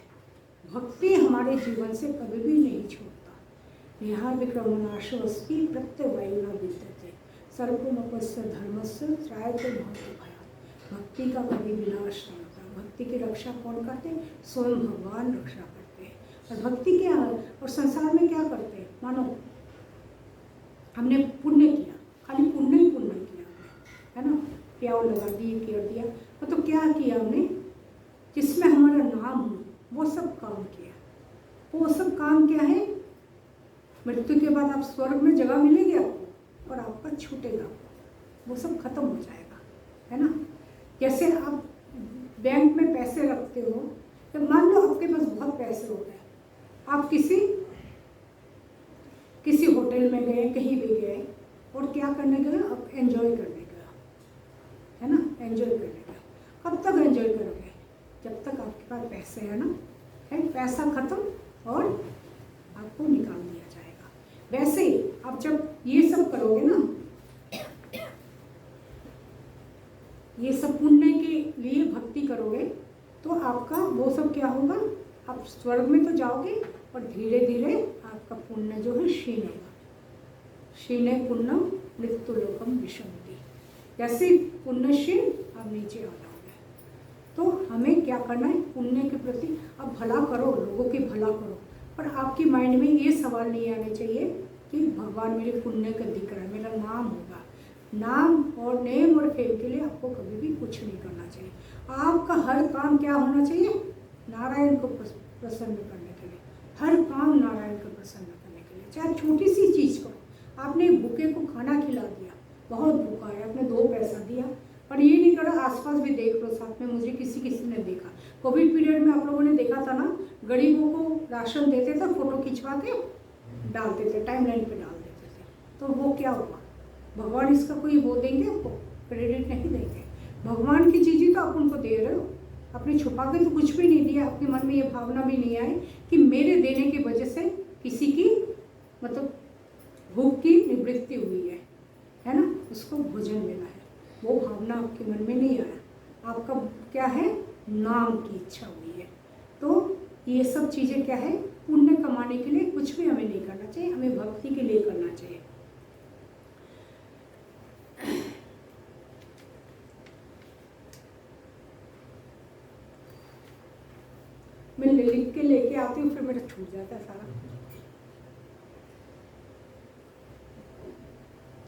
भक्ति हमारे जीवन से कभी भी नहीं छूटता। यहाँ विक्रमनाशो अस्ति प्रत्यवायुना विद्यते सर्वमपस्य धर्मस्य त्रायते महतो भयात्। भक्ति का कभी विनाश नहीं होता। भक्ति की रक्षा कौन करते हैं? स्वयं भगवान रक्षा करते हैं। और भक्ति क्या है? और संसार में क्या करते हैं? मानो हमने पुण्य किया, खाली पुण्य ही पुण्य किया हमने, है ना, प्याव लगा दिए, कर दिया, मतलब क्या किया हमने? जिसमें हमारा नाम हो वो सब काम किया। वो सब काम क्या है? मृत्यु के बाद आप स्वर्ग में जगह मिलेगी आपको और आपका छूटेगा, वो सब खत्म हो जाएगा, है ना। जैसे आप बैंक में पैसे रखते हो, तो मान लो आपके पास बहुत पैसे हो गए, आप किसी होटल में गए, कहीं भी गए, और क्या करने गए? आप एंजॉय करने गए, है ना, एंजॉय करने गए। कब तक एंजॉय करोगे? जब तक आपके पास पैसे है ना, है, पैसा खत्म और आपको निकाल दिया जाएगा। वैसे ही आप जब ये सब करोगे ना, ये सब पुण्य के लिए भक्ति करोगे, तो आपका वो सब क्या होगा? आप स्वर्ग में तो जाओगे और धीरे धीरे आपका पुण्य जो है क्षीण होगा। क्षीणे पुण्यम मृत्युलोकम विशन्ति। जैसे पुण्य क्षीण, आप नीचे आ जाओगे। तो हमें क्या करना है? पुण्य के प्रति आप भला करो, लोगों की भला करो, पर आपकी माइंड में ये सवाल नहीं आने चाहिए कि भगवान मेरे पुण्य का दिख रहा है, मेरा नाम होगा। नाम और नेम और फेम के लिए आपको कभी भी कुछ नहीं करना चाहिए। आपका हर काम क्या होना चाहिए? नारायण को प्रसन्न करने के लिए। हर काम नारायण को प्रसन्न करने के लिए, चाहे छोटी सी चीज़ को। आपने भूखे को खाना खिला दिया, बहुत भूखा है, आपने 2 पैसा दिया, और ये नहीं करो, आसपास भी देख लो साथ में। मुझे किसी ने देखा, कोविड पीरियड में आप लोगों ने देखा था ना, गरीबों को राशन देते थे, फोटो खिंचवा के डालते थे, टाइमलाइन पे डाल देते थे। तो वो क्या हुआ? भगवान इसका कोई वो देंगे आपको? क्रेडिट नहीं देंगे। भगवान की चीज़ें तो आप उनको दे रहे हो, आपने छुपा के तो कुछ भी नहीं दिया। आपके मन में ये भावना भी नहीं आई कि मेरे देने की वजह से किसी की मतलब भूख की निवृत्ति हुई है ना, उसको भोजन मिला है। वो भावना आपके मन में नहीं आया। आपका क्या है? नाम की इच्छा हुई है। तो ये सब चीज़ें क्या है? पुण्य कमाने के लिए कुछ भी हमें नहीं करना चाहिए, हमें भक्ति के लिए करना चाहिए। मैं लिख के लेके आती हूँ, फिर मेरा छूट जाता है सारा।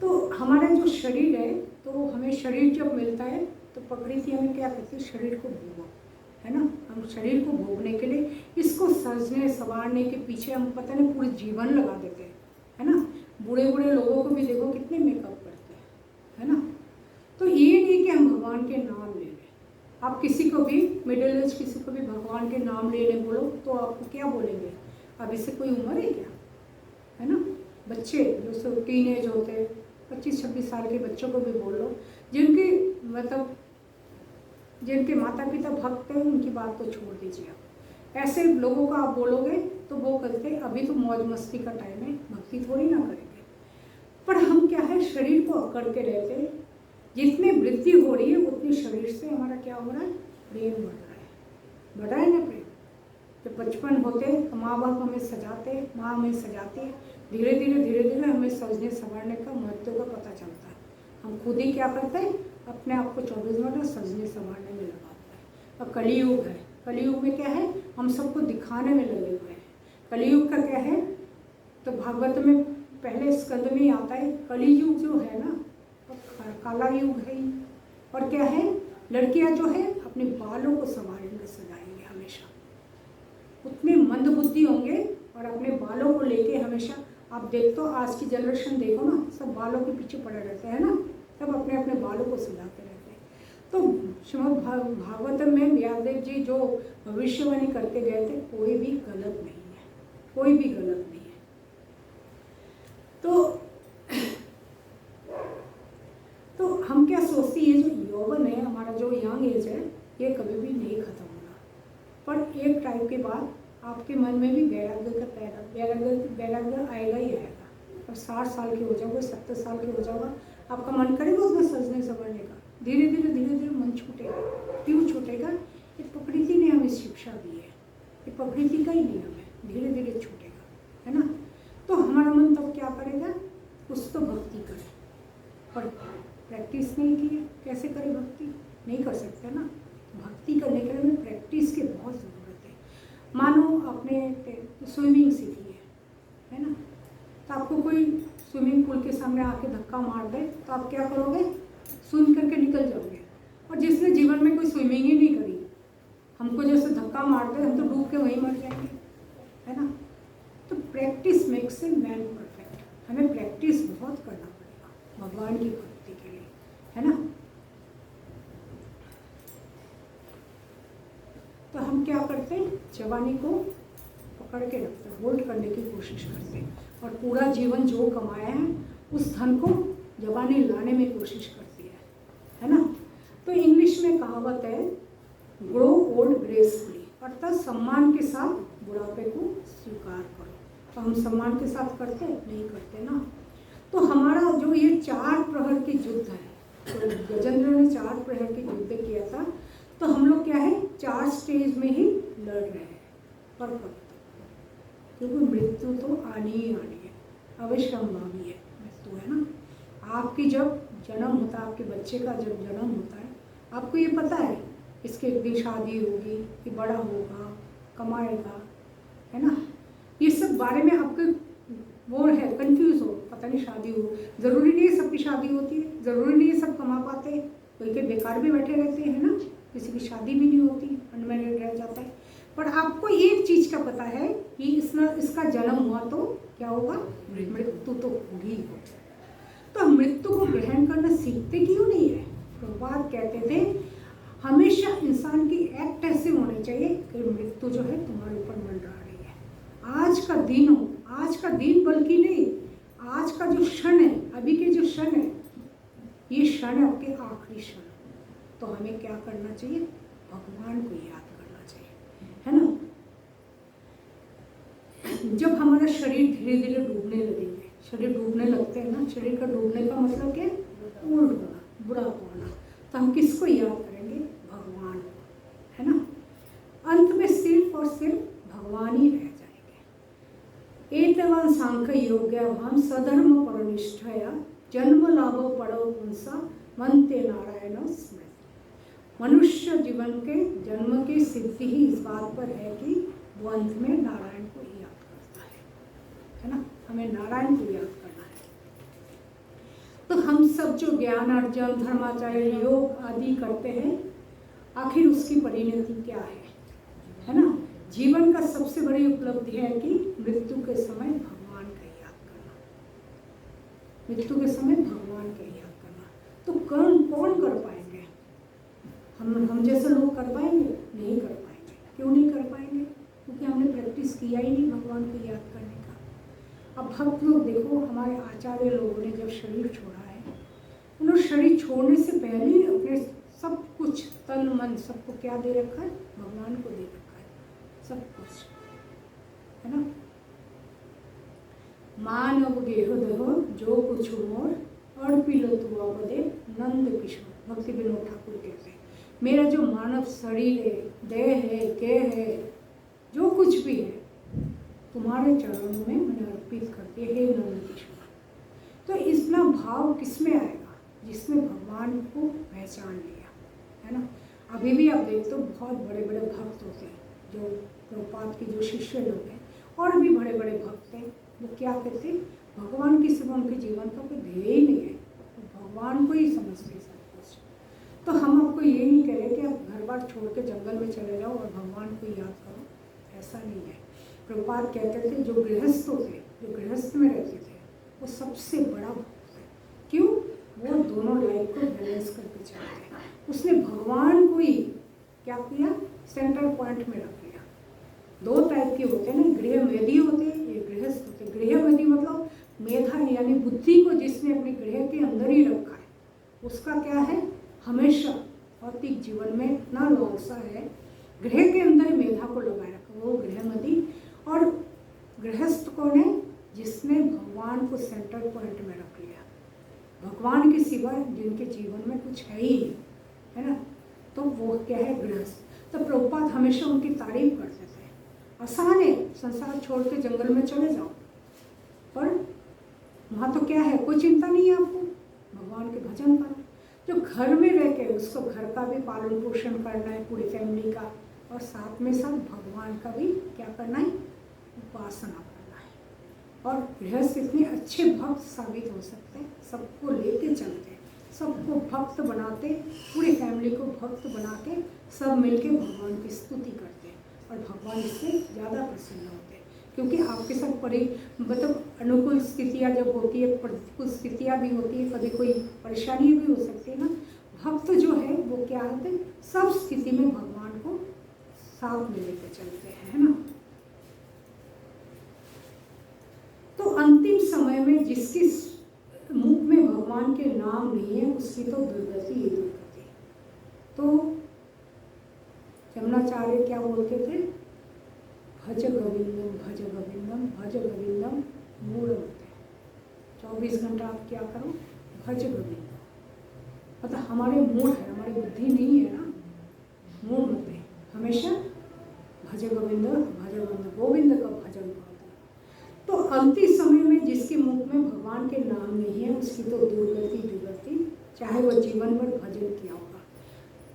तो हमारा जो शरीर है, तो हमें शरीर जब मिलता है तो प्रकृति हमें क्या कहती है? शरीर को भोगो, है ना। हम शरीर को भोगने के लिए, इसको सजने संवारने के पीछे हम पता नहीं पूरे जीवन लगा देते हैं, है ना। बूढ़े बूढ़े लोगों को भी देखो कितने मेकअप करते हैं, है ना। तो ये नहीं कि हम भगवान के नाम ले लें। आप किसी को भी मिडिल एज किसी को भी भगवान के नाम लेने बोलो तो आपको क्या बोलेंगे? अब इससे कोई उम्र है क्या, है ना। बच्चे जो टीन एज होते हैं, 25-26 साल के बच्चों को भी बोल लो, जिनके मतलब जिनके माता पिता भक्त हैं, उनकी बात तो छोड़ दीजिए आप। ऐसे लोगों को आप बोलोगे तो वो कहते हैं अभी तो मौज मस्ती का टाइम है, भक्ति थोड़ी ना करेंगे। पर हम क्या है, शरीर को अकड़ के रहते हैं। जितनी वृद्धि हो रही है उतनी शरीर से हमारा क्या हो रहा है? प्रेम बढ़ रहा है ना प्रेम। जब बचपन होते माँ बाप हमें सजाते, माँ हमें सजाती है, धीरे धीरे हमें सजने संवरने का महत्व का पता चलता है। हम खुद ही क्या करते हैं? अपने आप को 24 घंटे सजने संवारने में लगाते हैं। अब कलियुग है, कलियुग में क्या है? हम सबको दिखाने में लगे हुए हैं। कलियुग का क्या है? तो भागवत में पहले स्कंद में आता है, कलियुग जो है ना काला युग है। और क्या है? लड़कियां जो है अपने बालों को संवारेंगे, सजाएंगे हमेशा। उतने मंद बुद्धि होंगे और अपने बालों को लेके हमेशा। आप देखो आज की जनरेशन देखो ना, सब बालों के पीछे पड़े रहते हैं ना, सब अपने अपने बालों को सजाते रहते हैं। तो श्रीमद् भागवतम में व्यासदेव जी जो भविष्यवाणी करके गए थे, कोई भी गलत नहीं है, कोई भी गलत नहीं है। तो हम क्या सोचते हैं, ये जो यौवन है हमारा, जो यंग एज है, ये कभी भी नहीं खत्म होना। पर एक टाइम के बाद आपके मन में भी वैराग्य आएगा ही आएगा। और 60 साल के हो जाओगे, 70 साल के हो जाओगे, आपका मन करेगा उसमें सजने संवरने का। धीरे धीरे मन छूटेगा। क्यों छूटेगा? ये प्रकृति ने हमें शिक्षा दी है, ये प्रकृति का ही नियम है, धीरे धीरे छूटेगा, है ना। तो हमारा मन तब क्या करेगा? कुछ तो भक्ति करे। पर प्रैक्टिस नहीं की है, कैसे करें भक्ति? नहीं कर सकते ना। भक्ति करने के लिए हमें प्रैक्टिस की बहुत ज़रूरत है। मानो आपने स्विमिंग सीखी है ना, तो आपको कोई स्विमिंग पूल के सामने आके धक्का मार दे तो आप क्या करोगे? स्विम करके निकल जाओगे। और जिसने जीवन में कोई स्विमिंग ही नहीं करी, हमको जैसे धक्का मार दे, हम तो डूब के वहीं मर जाएंगे, है ना। तो practice makes a man perfect. हमें प्रैक्टिस बहुत करना पड़ेगा भगवान की भक्ति के लिए, है ना। तो हम क्या करते हैं? जवानी को पकड़ के रखते हैं, होल्ड करने की कोशिश करते हैं, और पूरा जीवन जो कमाया है उस धन को जवानी लाने में कोशिश करती है ना। तो इंग्लिश में कहावत है, ग्रो ओल्ड ग्रेसफुली, अर्थात सम्मान के साथ बुढ़ापे को स्वीकार करो। तो हम सम्मान के साथ करते नहीं करते ना। तो हमारा जो ये 4 प्रहर की युद्ध है, तो गजेंद्र ने 4 प्रहर की युद्ध किया था। तो हम लोग क्या है, 4 स्टेज में ही लड़ रहे हैं। पर कब तक? क्योंकि मृत्यु तो आनी ही आनी है, अवश्यंभावी है मृत्यु, है ना। आपकी जब जन्म होता है, आपके बच्चे का जब जन्म होता है, आपको ये पता है इसके एक दिन शादी होगी, कि बड़ा होगा, कमाएगा, है ना। ये सब बारे में आपके वो है, कंफ्यूज हो, पता नहीं शादी हो। ज़रूरी नहीं है सबकी शादी होती है, ज़रूरी नहीं है सब कमा पाते हैं, कोई के बेकार भी बैठे रहते हैं ना, किसी की शादी भी नहीं होती, अनमैरिड रह जाता है। पर आपको एक चीज़ का पता है कि इसका जन्म हुआ तो क्या होगा? मृत्यु तो होगी। तो मृत्यु को ग्रहण करना सीखते क्यों नहीं है? प्रभुपाद कहते थे हमेशा इंसान की एक्ट ऐसे होने चाहिए कि मृत्यु जो है तुम्हारे ऊपर मंडरा रही है। आज का दिन हो, आज का दिन बल्कि नहीं, आज का जो क्षण है, अभी के जो क्षण है, ये क्षण है आपके आखिरी क्षण। तो हमें क्या करना चाहिए? भगवान को याद करना चाहिए, है ना। जब हमारा शरीर धीरे धीरे डूबने लगेंगे, शरीर डूबने लगते हैं ना, शरीर का डूबने का मतलब क्या? ओल्ड होना, बुरा होना। तो हम किसको याद करेंगे? भगवान को, है ना। अंत में सिर्फ और सिर्फ भगवान ही रह जाएंगे। एतवान सांख्य योग्यवान सधर्म परनिष्ठया जन्म लाभो पड़ो पुंसा मनते नारायण स्मृति। मनुष्य जीवन के जन्म की सिद्धि ही इस बात पर है कि वो अंत में नारायण को ही याद करता है ना। हमें नारायण को याद करना है। तो हम सब जो ज्ञान अर्जन, धर्माचर्य, योग आदि करते हैं, आखिर उसकी परिणति क्या है ना। जीवन का सबसे बड़ी उपलब्धि है कि मृत्यु के समय भगवान का याद करना, मृत्यु के समय भगवान का याद करना। तो कौन कर पाएंगे? हम जैसे लोग कर पाएंगे? नहीं कर पाएंगे। क्यों नहीं कर पाएंगे? क्योंकि हमने प्रैक्टिस किया ही नहीं भगवान को याद करने का। अब भक्त लोग देखो, हमारे आचार्य लोगों ने जब शरीर छोड़ा है, उन्होंने शरीर छोड़ने से पहले अपने सब कुछ, तन मन सबको क्या दे रखा है? भगवान को दे रखा है, सब कुछ, है ना। मानव गेह देहो जो कुछ मोर और पिलो तुआ बदे नंद किशोर। भक्ति विनोद ठाकुर कहते हैं, मेरा जो मानव शरीर है, देह है, गेह है, जो कुछ भी है, तुम्हारे चरणों में मैंने अर्पित कर दिया हे नंद किशोर। तो इतना भाव किसमें आएगा? जिसने भगवान को पहचान लिया, है ना। अभी भी आप देखते हो बहुत बड़े बड़े भक्त होते हैं, जो प्रभुपाद के जो शिष्य लोग हैं, और भी बड़े बड़े भक्त हैं, वो क्या कहते हैं? भगवान की सिवा उनके जीवन का कोई ध्येय ही नहीं है, तो भगवान को ही समझते हैं सब कुछ। तो हम आपको ये नहीं कह रहे कि आप घर बार छोड़ के जंगल में चले जाओ और भगवान को याद करो, ऐसा नहीं है। प्रभुपाद कहते थे जो गृहस्थ होते, जो गृहस्थ में रहते थे, वो सबसे बड़ा भक्त है। क्यों? वो दोनों लाइफ को बैलेंस करके चलते हैं। उसने भगवान को ही क्या किया? सेंट्रल पॉइंट में रख लिया। दो टाइप के होते हैं ना, गृहमेधी होते हैं, ये गृहस्थ होते। गृहमेधी मतलब मेधा यानी बुद्धि को जिसने अपने गृह के अंदर ही रखा है, उसका क्या है? हमेशा भौतिक जीवन में इतना लालसा है, गृह के अंदर मेधा को लगाए रखा, वो गृहमती। और गृहस्थ कौन है? जिसने भगवान को सेंटर पॉइंट में रख लिया, भगवान के सिवा जिनके जीवन में कुछ है ही नहीं, है ना। तो वो क्या है? गृहस्थ। तो प्रभुपाद हमेशा उनकी तारीफ करते थे। आसान है, संसार छोड़ के जंगल में चले जाओ, पर वहाँ तो क्या है? कोई चिंता नहीं है आपको, भगवान के भजन करो। जो घर में रह के उसको घर का भी पालन पोषण करना है, पूरी फैमिली का, और साथ में साथ भगवान का भी क्या करना है? उपासना करना है। और गृहस्थ इतने अच्छे भक्त साबित हो सकते हैं, सबको लेके चलते हैं, सबको भक्त बनाते, पूरी फैमिली को भक्त बना के सब मिलके भगवान की स्तुति करते हैं, और भगवान इससे ज़्यादा प्रसन्न होते हैं। क्योंकि आपके साथ मतलब अनुकूल स्थितियाँ जब होती है, प्रतिकूल स्थितियाँ भी होती है, कभी कोई परेशानी भी हो सकती है ना। भक्त जो है वो क्या होते हैं? सब स्थिति में भगवान को साथ में लेकर चलते हैं, है ना। तो अंतिम समय में जिसकी मुख में भगवान के नाम नहीं है, उसकी तो दुर्गति ही दुर्गति। तो यमुनाचार्य क्या बोलते थे? भज गोविंदम भज गोविंदम भज गोविंदम मूल होते। 24 घंटा आप क्या करो? भज गोविंदम। मतलब हमारे मूड है, हमारी बुद्धि नहीं है ना, मूड होते हमेशा भज गोविंद भज गोविंद, गोविंद का भजन करो। तो अंतिम समय में जिसके मुख में भगवान के नाम नहीं है, उसकी तो दुर्गति दुर्गति, चाहे वो जीवन भर भजन किया होगा।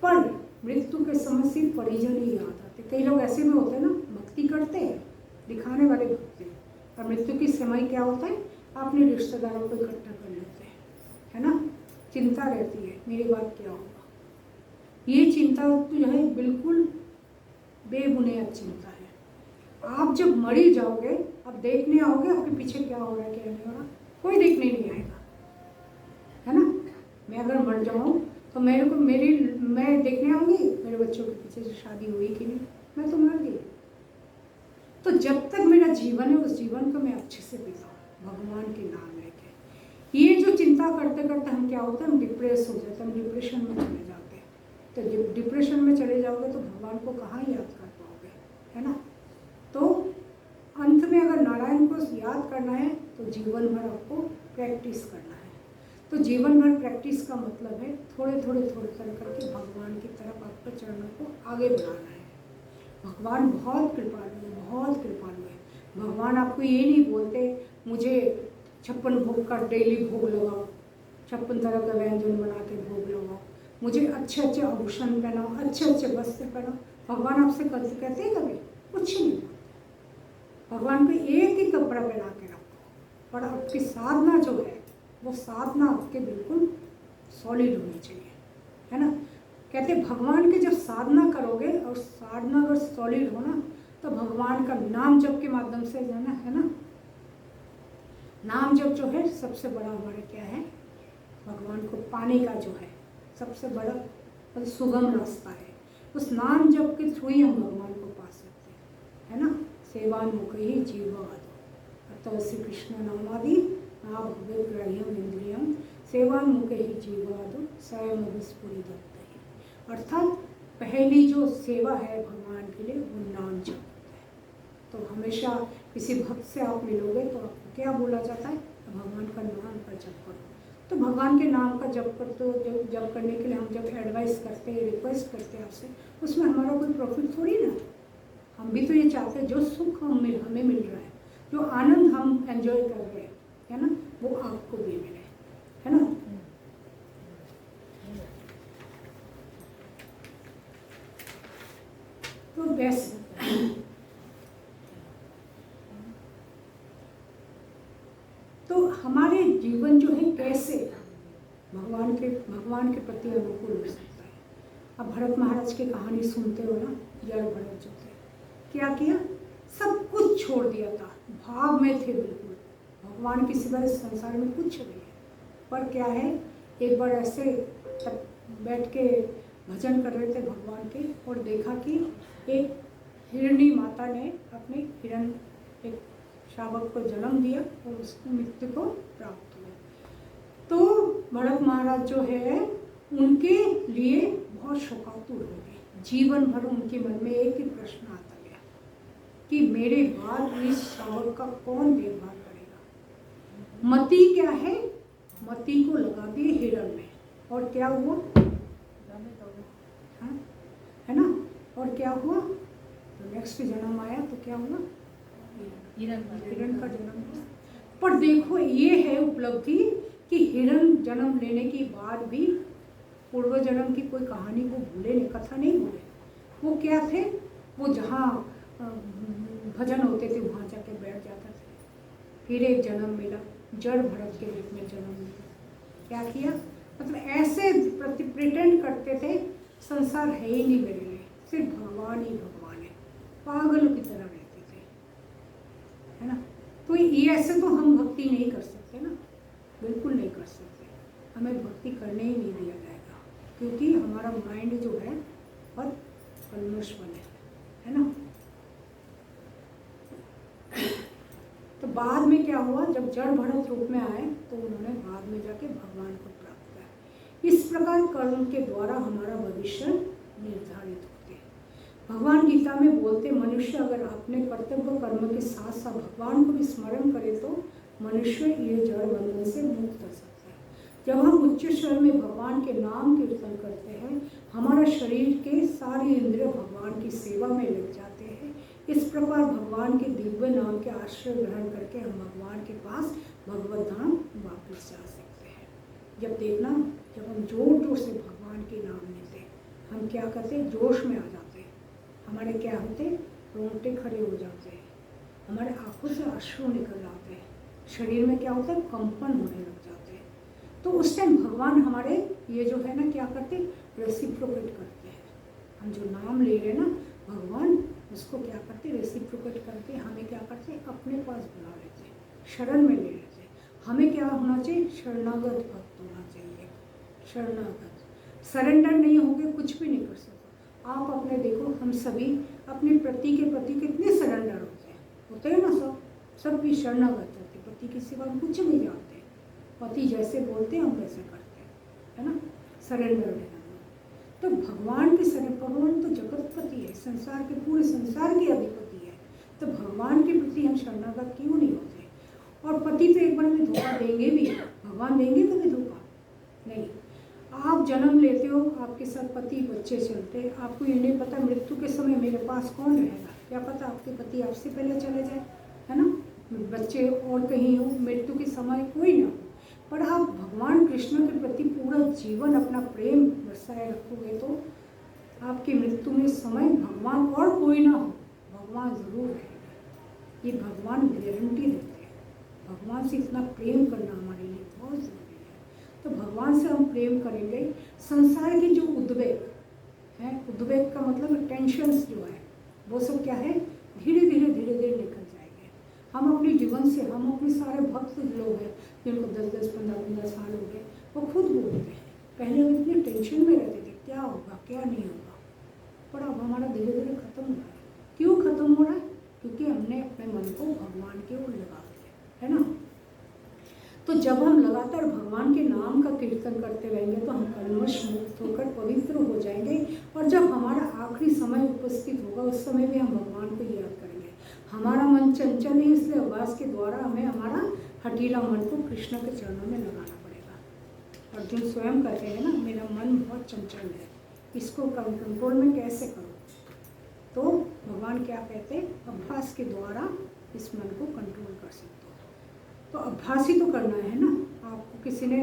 पर मृत्यु के समय सिर्फ परिजन ही याद आते। कई लोग ऐसे भी होते हैं ना, भक्ति करते हैं, दिखाने वाले भक्ति, और मृत्यु के समय क्या होता है? अपने रिश्तेदारों को इकट्ठा कर लेते हैं, है ना। चिंता रहती है, मेरे बाद क्या होगा। ये चिंता जो है बिल्कुल बेबुनियाद चिंता है। आप जब मरी जाओगे, आप देखने आओगे आपके पीछे क्या हो रहा है क्या नहीं हो रहा, कोई देखने नहीं आएगा, है ना। मैं अगर मर जाऊँ तो मेरे को मैं देखने आऊँगी मेरे बच्चों के पीछे से शादी हुई कि नहीं, मैं तो मर गई। तो जब तक मेरा जीवन है उस जीवन को मैं अच्छे से बिताऊँ भगवान के नाम लेके। ये जो चिंता करते करते हम क्या होता है, हम डिप्रेस हो जाते हैं, हम डिप्रेशन में चले जाते हैं। तो जब डिप्रेशन में चले जाओगे तो भगवान को कहाँ याद कर पाओगे, है ना। तो अंत में अगर नारायण को याद करना है तो जीवन भर आपको प्रैक्टिस करना है। तो जीवन भर प्रैक्टिस का मतलब है थोड़े थोड़े करके भगवान की तरफ आपके चरणों को आगे बढ़ाना है। भगवान बहुत कृपालु है, बहुत कृपालु है। भगवान आपको ये नहीं बोलते मुझे 56 भोग का डेली भोग लगाओ, 56 तरह का व्यंजन बना के भोग लगाओ, मुझे अच्छे अच्छे आभूषण पहनाओ, अच्छे अच्छे वस्त्र पहनाओ। भगवान आपसे कहते हैं कभी? कुछ नहीं। भगवान को एक ही कपड़ा पहना के रखो, और आपकी साधना जो है वो साधना आपके बिल्कुल सॉलिड होनी चाहिए, है ना। कहते भगवान की जब साधना करोगे और साधना अगर सॉलिड हो ना, तो भगवान का नाम जप के माध्यम से जाना है ना। नाम जप जो है सबसे बड़ा हमारा क्या है, भगवान को पाने का जो है सबसे बड़ा और सुगम रास्ता है। उस नाम जप के थ्रू ही हम भगवान को पा सकते हैं, है ना। सेवान्मुख ही जीवादो अतः श्री कृष्ण नामादि ना भगवत ग्राह्यम इंद्रियम सेवान्मुख ही जीवादो स्वयं विस्फुरी दत्त। अर्थात पहली जो सेवा है भगवान के लिए वो नाम जप होता है। तो हमेशा किसी भक्त से आप मिलोगे तो आपको क्या बोला जाता है, भगवान का नाम का जप करो। तो भगवान के नाम का जप करते हो, जप करने के लिए हम जब एडवाइस करते हैं, रिक्वेस्ट करते हैं आपसे, उसमें हमारा कोई प्रॉफिट थोड़ी ना। हम भी तो ये चाहते हैं जो सुख हमें मिल रहा है, जो आनंद हम एंजॉय कर रहे हैं, है ना, वो आपको भी मिले, है ना। तो वैसे तो हमारे जीवन जो है कैसे भगवान के प्रति अनुकूल हो सकता है। अब भरत महाराज की कहानी सुनते हो ना, जड़ भरत जो थे क्या किया, सब कुछ छोड़ दिया था, भाव में थे बिल्कुल, भगवान के सिवाय संसार में कुछ नहीं है। पर क्या है, एक बार ऐसे बैठ के भजन कर रहे थे भगवान के, और देखा कि एक हिरणी माता ने अपने हिरण एक शावक को जन्म दिया और उसकी मृत्यु को प्राप्त हुआ। तो भरत महाराज जो है उनके लिए बहुत शोकातुर हो गए। जीवन भर उनके मन में एक ही प्रश्न आता गया कि मेरे बाद इस शावक का कौन देखभाल करेगा। मति क्या है, मति को लगा दिए हिरण में, और क्या हुआ, हाँ, है ना। और क्या हुआ, तो नेक्स्ट जन्म आया तो क्या हुआ, हिरण का जन्म हुआ। पर देखो ये है उपलब्धि कि हिरण जन्म लेने के बाद भी पूर्व जन्म की कोई कहानी को भूले नहीं, कथा नहीं भूले। वो क्या थे, वो जहाँ भजन होते थे वहाँ जाके बैठ जाता थे। फिर एक जन्म मिला, जड़ भरत के रूप में जन्म मिला। क्या किया, मतलब ऐसे प्रिटेंड करते थे संसार है ही नहीं मेरे लिए, सिर्फ भगवान ही भगवान है, पागल की तरह रहते थे, है ना। तो ये ऐसे तो हम भक्ति नहीं कर सकते ना, बिल्कुल नहीं कर सकते। हमें भक्ति करने ही नहीं दिया जाएगा, क्योंकि हमारा माइंड जो है बहुत कलुषित है ना। तो बाद में क्या हुआ, जब जड़ भरत रूप में आए तो उन्होंने बाद में जाके भगवान को प्राप्त किया। इस प्रकार कर्म के द्वारा हमारा भविष्य निर्धारित होते हैं। भगवान गीता में बोलते, मनुष्य अगर अपने कर्तव्य कर्म के साथ साथ भगवान को भी स्मरण करे तो मनुष्य ये जड़ बंधन से मुक्त हो सकता है। जब हम उच्च स्वर में भगवान के नाम कीर्तन करते हैं, हमारा शरीर के सारे इंद्रिय भगवान की सेवा में लग जाते हैं। इस प्रकार भगवान के दिव्य नाम के आश्रय ग्रहण करके हम भगवान के पास भगवत धाम वापस जा सकते हैं। जब देखना, जब हम जोर जोर से भगवान के नाम लेते, हम क्या करते, जोश में आ जाते, हमारे क्या होते, रोंगटे खड़े हो जाते हैं, हमारे आंखों से अश्रु निकल आते हैं, शरीर में क्या होता है, कंपन होने लग जाते हैं। तो उस टाइम भगवान हमारे ये जो है ना क्या करते, रेसिप्रोकेट करते हैं। हम जो नाम ले रहे हैं ना, भगवान उसको क्या करते, रेसिप्रोकेट करके हमें क्या करते, अपने पास बुला लेते, शरण में ले लेते। हमें क्या होना चाहिए, शरणागत भक्त होना चाहिए, शरणागत। सरेंडर नहीं होगे कुछ भी नहीं कर सकते। आप अपने देखो, हम सभी अपने पति के प्रति कितने सरेंडर होते हैं ना, सब भी शरणागत होते, पति के सिवा हम कुछ नहीं जानते, पति जैसे बोलते हैं हम वैसे करते हैं, है ना, सरेंडर रहना। तो भगवान के भगवान तो जगतपति है, संसार के पूरे संसार के अधिपति है, तो भगवान के प्रति हम शरणागत क्यों नहीं होते? और पति तो एक बार में धोखा देंगे भी, भगवान देंगे कभी धोखा नहीं। आप जन्म लेते हो, आपके साथ पति बच्चे चलते, आपको ये नहीं पता मृत्यु के समय मेरे पास कौन रहेगा, क्या पता आपके पति आपसे पहले चले जाए, है ना, बच्चे और कहीं हो, मृत्यु के समय कोई ना हो, पर आप भगवान कृष्ण के प्रति पूरा जीवन अपना प्रेम बरसाए रखोगे तो आपकी मृत्यु में समय भगवान और कोई ना हो, भगवान जरूर रहेगा। ये भगवान गारंटी देते हैं। भगवान से इतना प्रेम करना हमारे लिए बहुत जरूरी है। तो भगवान से हम प्रेम करेंगे, संसार के जो उद्वेग है, उद्वेग का मतलब टेंशन्स जो है वो सब क्या है, धीरे धीरे निकल जाएंगे। हम अपने जीवन से, हम अपने सारे भक्त लोग हैं जिनको 10-10, 15-15 साल हो गए, वो खुद बोलते हैं पहले हम इतने टेंशन में रहते थे, क्या होगा क्या नहीं होगा, पर अब हमारा धीरे धीरे खत्म हो रहा है। क्यों खत्म हो रहा है? क्योंकि हमने अपने मन को भगवान की ओर लगा दिया, है ना। तो जब हम लगातार भगवान के नाम का कीर्तन करते रहेंगे तो हम कलमश मुक्त होकर पवित्र हो जाएंगे, और जब हमारा आखिरी समय उपस्थित होगा उस समय भी हम भगवान को याद करेंगे। हमारा मन चंचल है, इसलिए अभ्यास के द्वारा हमें हमारा हठीला मन को कृष्ण के चरणों में लगाना पड़ेगा। अर्जुन स्वयं कहते हैं ना, मेरा मन बहुत चंचल है, इसको कंट्रोल में कैसे करूँ? तो भगवान क्या कहते हैं, अभ्यास के द्वारा इस मन को कंट्रोल कर सकते हो। तो अभ्यास ही तो करना है ना। आपको किसी ने,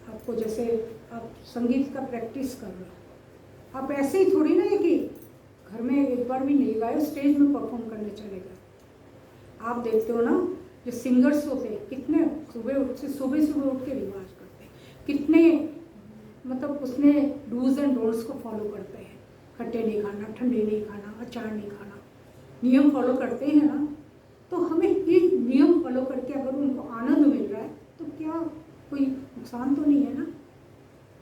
आपको जैसे आप संगीत का प्रैक्टिस कर रहे हो, आप ऐसे ही थोड़ी ना है कि घर में एक बार भी नहीं गाए स्टेज में परफॉर्म करने चले गए। आप देखते हो ना, जो सिंगर्स होते हैं कितने सुबह उठ के रिवाज करते हैं, कितने मतलब उसमें डूज एंड डोंट्स को फॉलो करते हैं। खट्टे नहीं खाना, ठंडे नहीं खाना, अचार नहीं खाना, नियम फॉलो करते हैं ना। तो हमें ये नियम फॉलो करके अगर उनको आनंद मिल रहा है तो क्या कोई नुकसान तो नहीं है ना,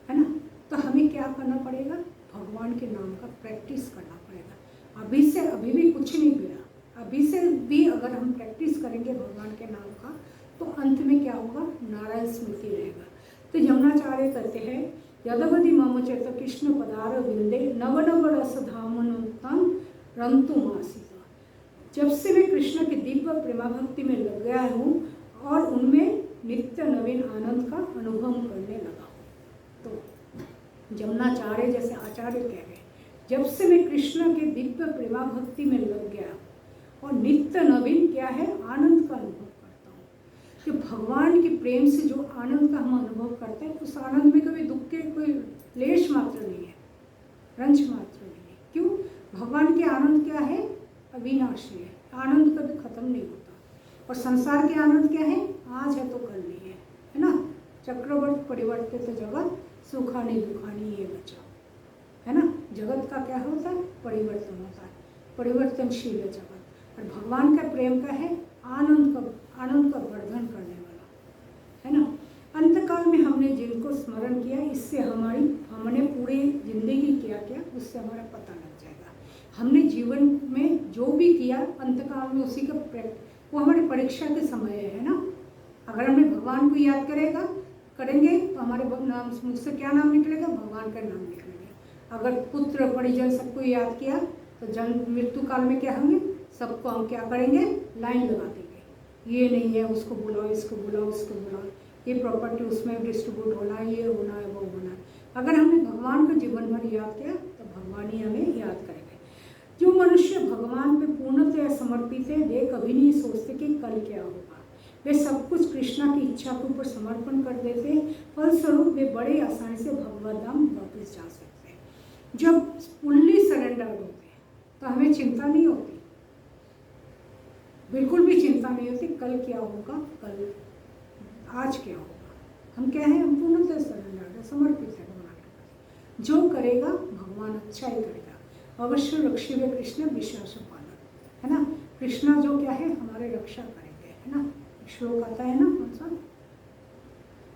है ना। तो हमें क्या करना पड़ेगा, भगवान के नाम का प्रैक्टिस करना पड़ेगा। अभी भी कुछ नहीं मिला, अभी से भी अगर हम प्रैक्टिस करेंगे भगवान के नाम का तो अंत में क्या होगा, नारायण स्मृति रहेगा। तो यमुनाचार्य कहते हैं, यदवधि मम चेत कृष्ण पदार विंदे नव नव रस धामनुक्तम रंतुमासिता। जब से मैं कृष्ण के दिव्य प्रेमा भक्ति में लग गया हूँ और उनमें नित्य नवीन आनंद का अनुभव करने लगा हूँ। तो यमुनाचार्य जैसे आचार्य कह रहे हैं, जब से मैं कृष्ण के दिव्य प्रेमा भक्ति में लग गया और नित्य नवीन क्या है, आनंद का अनुभव करता हूँ। कि भगवान के प्रेम से जो आनंद का हम अनुभव करते हैं, उस आनंद में कभी दुख के कोई लेश मात्र नहीं है, रंच मात्र नहीं है। क्यों? भगवान के आनंद क्या है, अविनाशी है, आनंद कभी खत्म नहीं होता। और संसार के आनंद क्या है, आज है तो कल नहीं है ना। चक्रवर्त परिवर्तित जगत सुखानी दुखानी ये बचा, है ना। जगत का क्या होता है, परिवर्तन होता है, परिवर्तनशील है जगत। और भगवान का प्रेम का है आनंद का वर्धन करने वाला, है ना। अंतकाल में हमने जिनको स्मरण किया, इससे हमने पूरी जिंदगी क्या किया उससे हमारा पता लग जाएगा। हमने जीवन में जो भी किया अंतकाल में उसी का वो हमारी परीक्षा के समय है ना। अगर हमने भगवान को याद करेंगे तो हमारे नाम मुझसे क्या नाम निकलेगा, भगवान का नाम निकलेगा। अगर पुत्र परिजन सबको याद किया तो जन्म मृत्यु काल में क्या होंगे, सबको हम क्या करेंगे, लाइन लगा देंगे। ये नहीं है, उसको बुलाओ, इसको बुलाओ, उसको बुलाओ, ये प्रॉपर्टी उसमें डिस्ट्रीब्यूट होना है, ये होना है, वो होना है। अगर हमने भगवान को जीवन भर याद किया तो भगवान ही हमें याद करेंगे। जो मनुष्य भगवान पे पूर्णतः समर्पित है, वे कभी नहीं सोचते कि कल क्या होगा। वे सब कुछ कृष्णा की इच्छा के ऊपर समर्पण कर देते हैं, फलस्वरूप वे बड़े आसानी से भगवत धाम वापस जा सकते हैं। जब फुल्ली सरेंडर होते हैं तो हमें चिंता नहीं होती, बिल्कुल भी चिंता नहीं होती कल क्या होगा, कल आज क्या होगा। हम क्या है, हम पूर्णतः सरेंडर है, समर्पित है भगवान के प्रति। जो करेगा भगवान अच्छा ही करेगा। अवश्य रक्षिवे कृष्ण विश्वास पालन, है ना। कृष्णा जो क्या है, हमारे रक्षा करेंगे, है ना। श्लोक आता है ना कौन सा,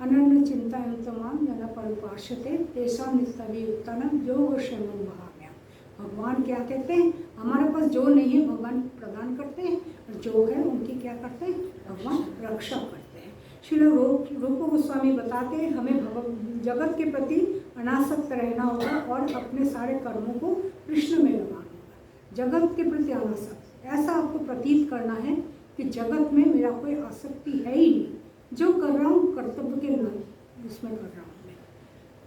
अनन्य चिंतयन्तमां जन परिपाश्यते तेषां नित्यभियुक्तानां योगक्षेमं वहाम्यहम्। भगवान क्या कहते हैं, हमारे पास जो नहीं है भगवान प्रदान करते हैं, और जो है उनकी क्या करते हैं, भगवान रक्षा करते हैं। श्रील रूप गोस्वामी बताते हैं हमें जगत के प्रति अनासक्त रहना होगा और अपने सारे कर्मों को कृष्ण में लगाना होगा। जगत के प्रति अनासक्त, ऐसा आपको प्रतीत करना है कि जगत में मेरा कोई आसक्ति है ही नहीं, जो कर रहा हूँ कर्तव्य के नाम उसमें कर रहा हूँ। मैं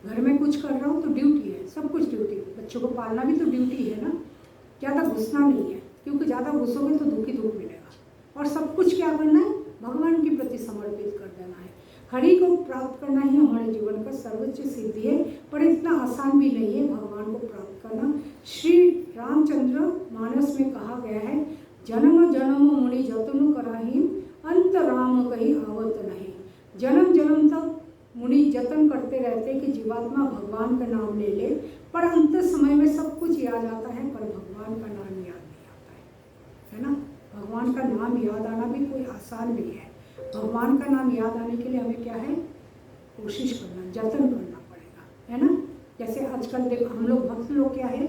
घर में कुछ कर रहा हूँ तो ड्यूटी है, सब कुछ ड्यूटी, बच्चों को पालना भी तो ड्यूटी है ना। ज़्यादा घुसना नहीं है, क्योंकि ज़्यादा घुसोगे तो दुख ही दुख मिलेगा। और सब कुछ क्या करना है, भगवान के प्रति समर्पित कर देना है। हरि को प्राप्त करना ही हमारे जीवन का सर्वोच्च सिद्धि है, पर इतना आसान भी नहीं है भगवान को प्राप्त करना। श्री रामचंद्र मानस में कहा गया है, जन्म जन्म मुनि जतन कराही अंत राम कहीं आवत नहीं। जन्म जन्म तक मुनि जतन करते रहते कि जीवात्मा भगवान का नाम ले ले, पर अंत समय में सब कुछ याद आता है पर भगवान का नाम याद नहीं आता है ना। भगवान का नाम याद आना भी कोई आसान नहीं है। भगवान का नाम याद आने के लिए हमें क्या है, कोशिश करना, जतन करना पड़ेगा, है ना। जैसे आजकल देखो हम लोग भक्त लोग क्या है,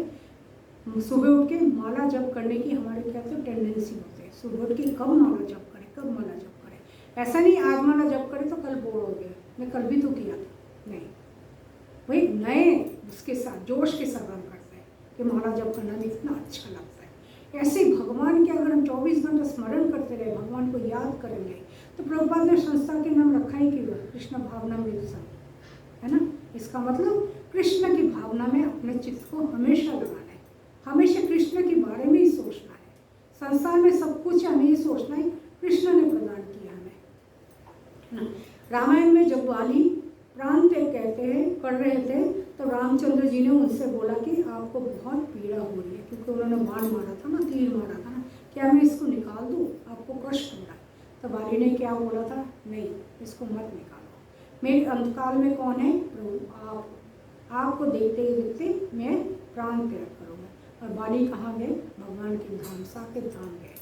सुबह उठ के माला जप करने की हमारे क्या तो टेंडेंसी होती है। सुबह उठ के कब माला जप करें, कब माला जप करें। ऐसा नहीं आज माला जप करें तो कल बोर हो गया, मैं कल भी तो किया था, नहीं। वही नए उसके साथ जोश के साथ हम करते हैं कि माला जप करना भी इतना अच्छा लगता है। ऐसे भगवान के अगर हम 24 घंटा स्मरण करते रहे, भगवान को याद करेंगे, तो प्रभुपाद ने संस्था के नाम रखा ही क्यों, कृष्ण भावनामृत संघ, है ना। इसका मतलब कृष्ण की भावना में अपने चित्त को हमेशा लगाना है, हमेशा कृष्ण के बारे में ही सोचना है। संसार में सब कुछ हमें ही सोचना है, कृष्ण ने प्रदान किया हमें। रामायण में जब वाली प्राण त्याग कहते हैं कर रहे थे, तो रामचंद्र जी ने उनसे बोला कि आपको बहुत पीड़ा हो रही है, क्योंकि उन्होंने बाण मारा था ना, तीर मारा था ना, क्या मैं इसको निकाल दूँ, आपको कष्ट हो रहा है। तो वाली ने क्या बोला था, नहीं इसको मत निकालो, मेरे अंतकाल में कौन है, प्रभु आपको देखते ही देखते मैं प्राण त्याग करूँगा। और वाली कहाँ गए, भगवान के धाम, साकेत धाम गए।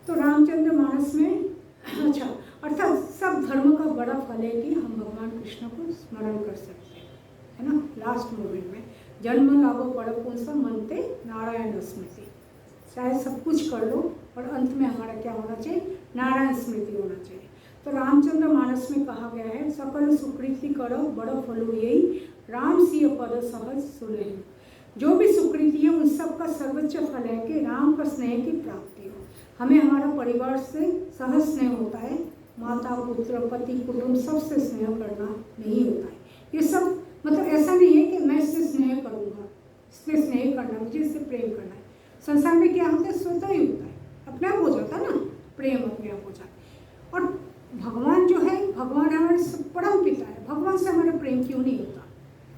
तो रामचंद्र मानस में अच्छा, अर्थात सब धर्म का बड़ा फल है कि हम भगवान कृष्ण को स्मरण कर सकते हैं, है ना। लास्ट मोमेंट में जन्म लाभो बड़ पुंसा मनते नारायण स्मृति, चाहे सब कुछ कर लो और अंत में हमारा क्या होना चाहिए, नारायण स्मृति होना चाहिए। तो रामचंद्र मानस में कहा गया है, सकल सुकृति करो बड़ फलो यही राम सिय पद सहज सुने। जो भी सुकृति है उन सब का सर्वोच्च फल है कि राम का स्नेह की प्राप्ति हो। हमें हमारा परिवार से सहज स्नेह होता है, माता पुत्र पति कुटुंब सबसे स्नेह करना नहीं होता है। ये सब मतलब ऐसा नहीं है कि मैं इससे स्नेह करूँगा, इससे स्नेह करना, मुझे इससे प्रेम करना है। संसार में क्या होता है, स्वतः ही होता है, अपने आप हो जाता है ना, प्रेम अपने आप हो जाता है। और भगवान जो है, भगवान हमारे परम पिता है, भगवान से हमारा प्रेम क्यों नहीं होता,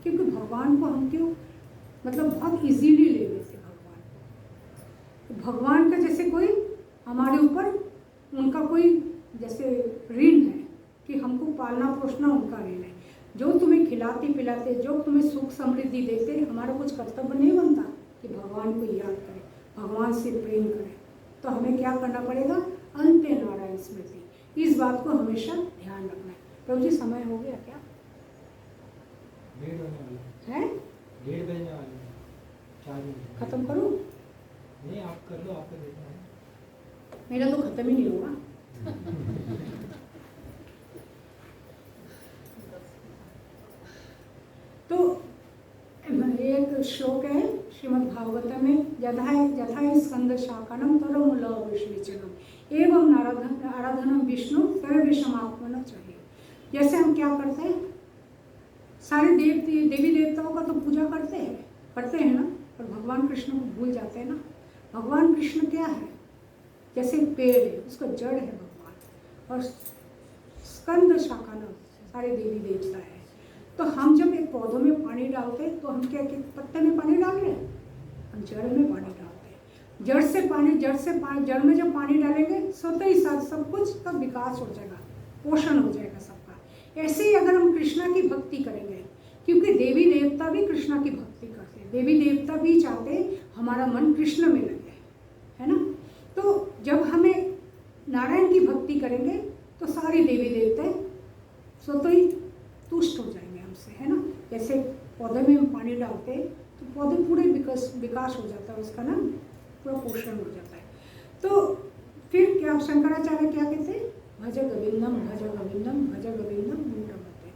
क्योंकि भगवान को हम क्यों मतलब बहुत इजीली ले लेते भगवान को। भगवान का जैसे कोई हमारे ऊपर उनका कोई जैसे ऋण है कि हमको पालना पोषना उनका ऋण है। जो तुम्हें खिलाते पिलाते, जो तुम्हें सुख समृद्धि देते, हमारा कुछ कर्तव्य नहीं बनता कि भगवान को याद करें, भगवान से प्रेम करें। तो हमें क्या करना पड़ेगा, अंत्य नारायण स्मृति, इस बात को हमेशा ध्यान रखना है। प्रभु जी समय हो गया क्या, है 1:30 बजने वाले, 4 मिनट खत्म करूँ? नहीं आप कर लो, आपको देखना है। मेरा तो खत्म ही नहीं होगा। तो एक श्लोक है श्रीमद् भागवत में, यथा स्कंद शाकानम तरमूल विष्णुचनम एवं आराधनम विष्णु सर्वेशमात्मन चाहिए। जैसे हम क्या करते हैं, सारे देवी देवताओं का तो पूजा करते हैं ना, पर भगवान कृष्ण को भूल जाते हैं ना। भगवान कृष्ण क्या है, जैसे पेड़ है, उसका जड़ है भगवान, और स्कंद शाकानम सारे देवी देवता है। तो हम जब एक पौधों में पानी डालते हैं तो हम क्या पत्ते में पानी डाल रहे हैं, हम जड़ में पानी डालते हैं। जड़ में जब पानी डालेंगे स्वतः ही साथ सब कुछ का विकास हो जाएगा, पोषण हो जाएगा सबका। ऐसे ही अगर हम कृष्णा की भक्ति करेंगे, क्योंकि देवी देवता भी कृष्णा की भक्ति देवी देवता भी चाहते हमारा मन कृष्ण में लगे, है ना। तो जब हमें नारायण की भक्ति करेंगे तो सारे देवी देवता स्वतः ही तुष्ट हो जाएंगे हमसे, है ना। जैसे पौधे में हम पानी डालते हैं तो पौधे पूरे विकास हो जाता है, उसका ना पूरा पोषण हो जाता है। तो फिर क्या शंकराचार्य क्या कहते हैं, भज गोविंदम भज गोविंदम भज गोविंदम मूढ़मते।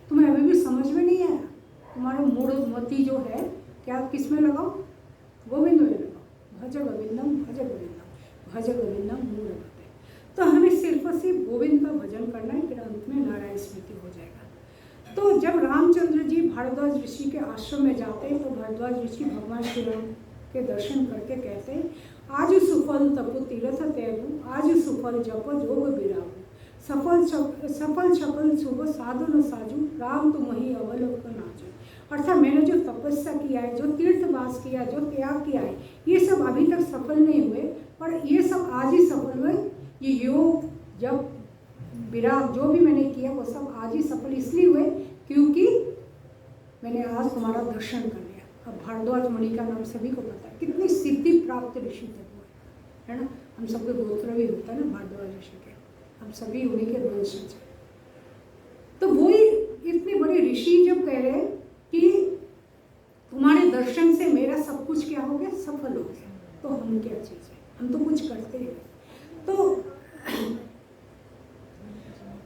तुम्हें अभी भी समझ में नहीं आया, तुम्हारा मूढ़मती जो है क्या किस में लगाओ, गोविंद में लगाओ, भज गोविंदम भज गोविंदम भज गोविंदम मूढ़मते। तो हमें सिर्फ और सिर्फ गोविंद का भजन करना है, फिर अंत में नारायण स्मृति हो जाएगा। तो जब रामचंद्र जी भारद्वाज ऋषि के आश्रम में जाते हैं तो भारद्वाज ऋषि भगवान श्री राम के दर्शन करके कहते हैं, आज सुफल तपु तीर्थ तैगु, आज सुफल जप जोग विरागु, सफल सकल शुभ साधु न साजू, राम तुम ही अवलोक नाचो। अर्थात मैंने जो तपस्या किया है, जो तीर्थवास किया, जो त्याग किया है, ये सब अभी तक सफल नहीं हुए, पर ये सब आज ही सफल हुए। ये योग जब विराग जो भी मैंने किया वो सब आज ही सफल इसलिए हुए क्योंकि मैंने आज तुम्हारा दर्शन कर लिया। अब भारद्वाज मुनि का नाम सभी को पता है, कितनी सिद्धि प्राप्त ऋषि थे वो, है ना। हम सबके गोत्र भी होता है ना भारद्वाज ऋषि के, हम सभी उन्हीं के वंशज हैं। तो वही इतने बड़े ऋषि जब कह रहे हैं कि तुम्हारे दर्शन से मेरा सब कुछ क्या हो गया, सफल हो गया, तो हम क्या चीज़ है, हम तो कुछ करते हैं।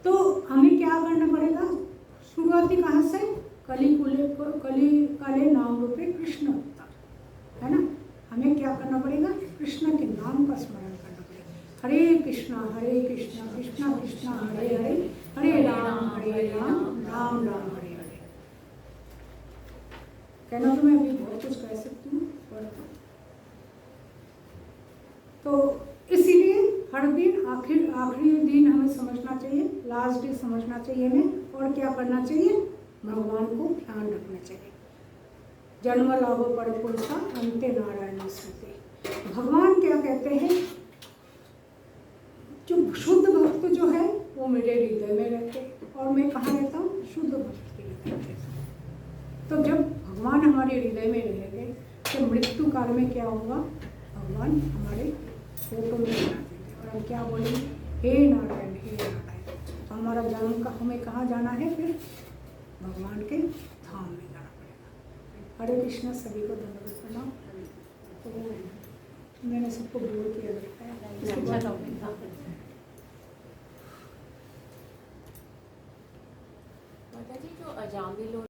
तो हमें क्या करना पड़ेगा, शुरुआती कहाँ से, कली काले नाम रूपे कृष्ण अवतार, है ना। हमें क्या करना पड़ेगा, कृष्ण के नाम का स्मरण करना पड़ेगा। हरे कृष्णा कृष्णा कृष्णा हरे हरे, हरे राम राम राम हरे हरे। कहना तो मैं अभी बहुत कुछ कह सकती हूँ, तो इसीलिए हर दिन आखिरी दिन हमें समझना चाहिए, लास्ट डे समझना चाहिए हमें, और क्या करना चाहिए, भगवान को ध्यान रखना चाहिए। जन्म लाभ पर पुरुषा अंते नारायण स्मृति। भगवान क्या कहते हैं, जो शुद्ध भक्त जो है वो मेरे हृदय में रहते, और मैं कहाँ रहता हूँ, शुद्ध भक्त के हृदय में रहता हूँ। तो जब भगवान हमारे हृदय में रहेंगे तो मृत्यु काल में क्या होगा, भगवान हमारे फोटो में बना देंगे और हम क्या बोलेंगे, हे नारायण हे नारायण। तो हमारा जन्म का हमें कहाँ जाना है, फिर भगवान के धाम में जाना पड़ेगा। हरे कृष्णा, सभी को धन्यवाद प्रणाम। तो मैंने सबको बोल किया लगता है, माता जी जो अजामिल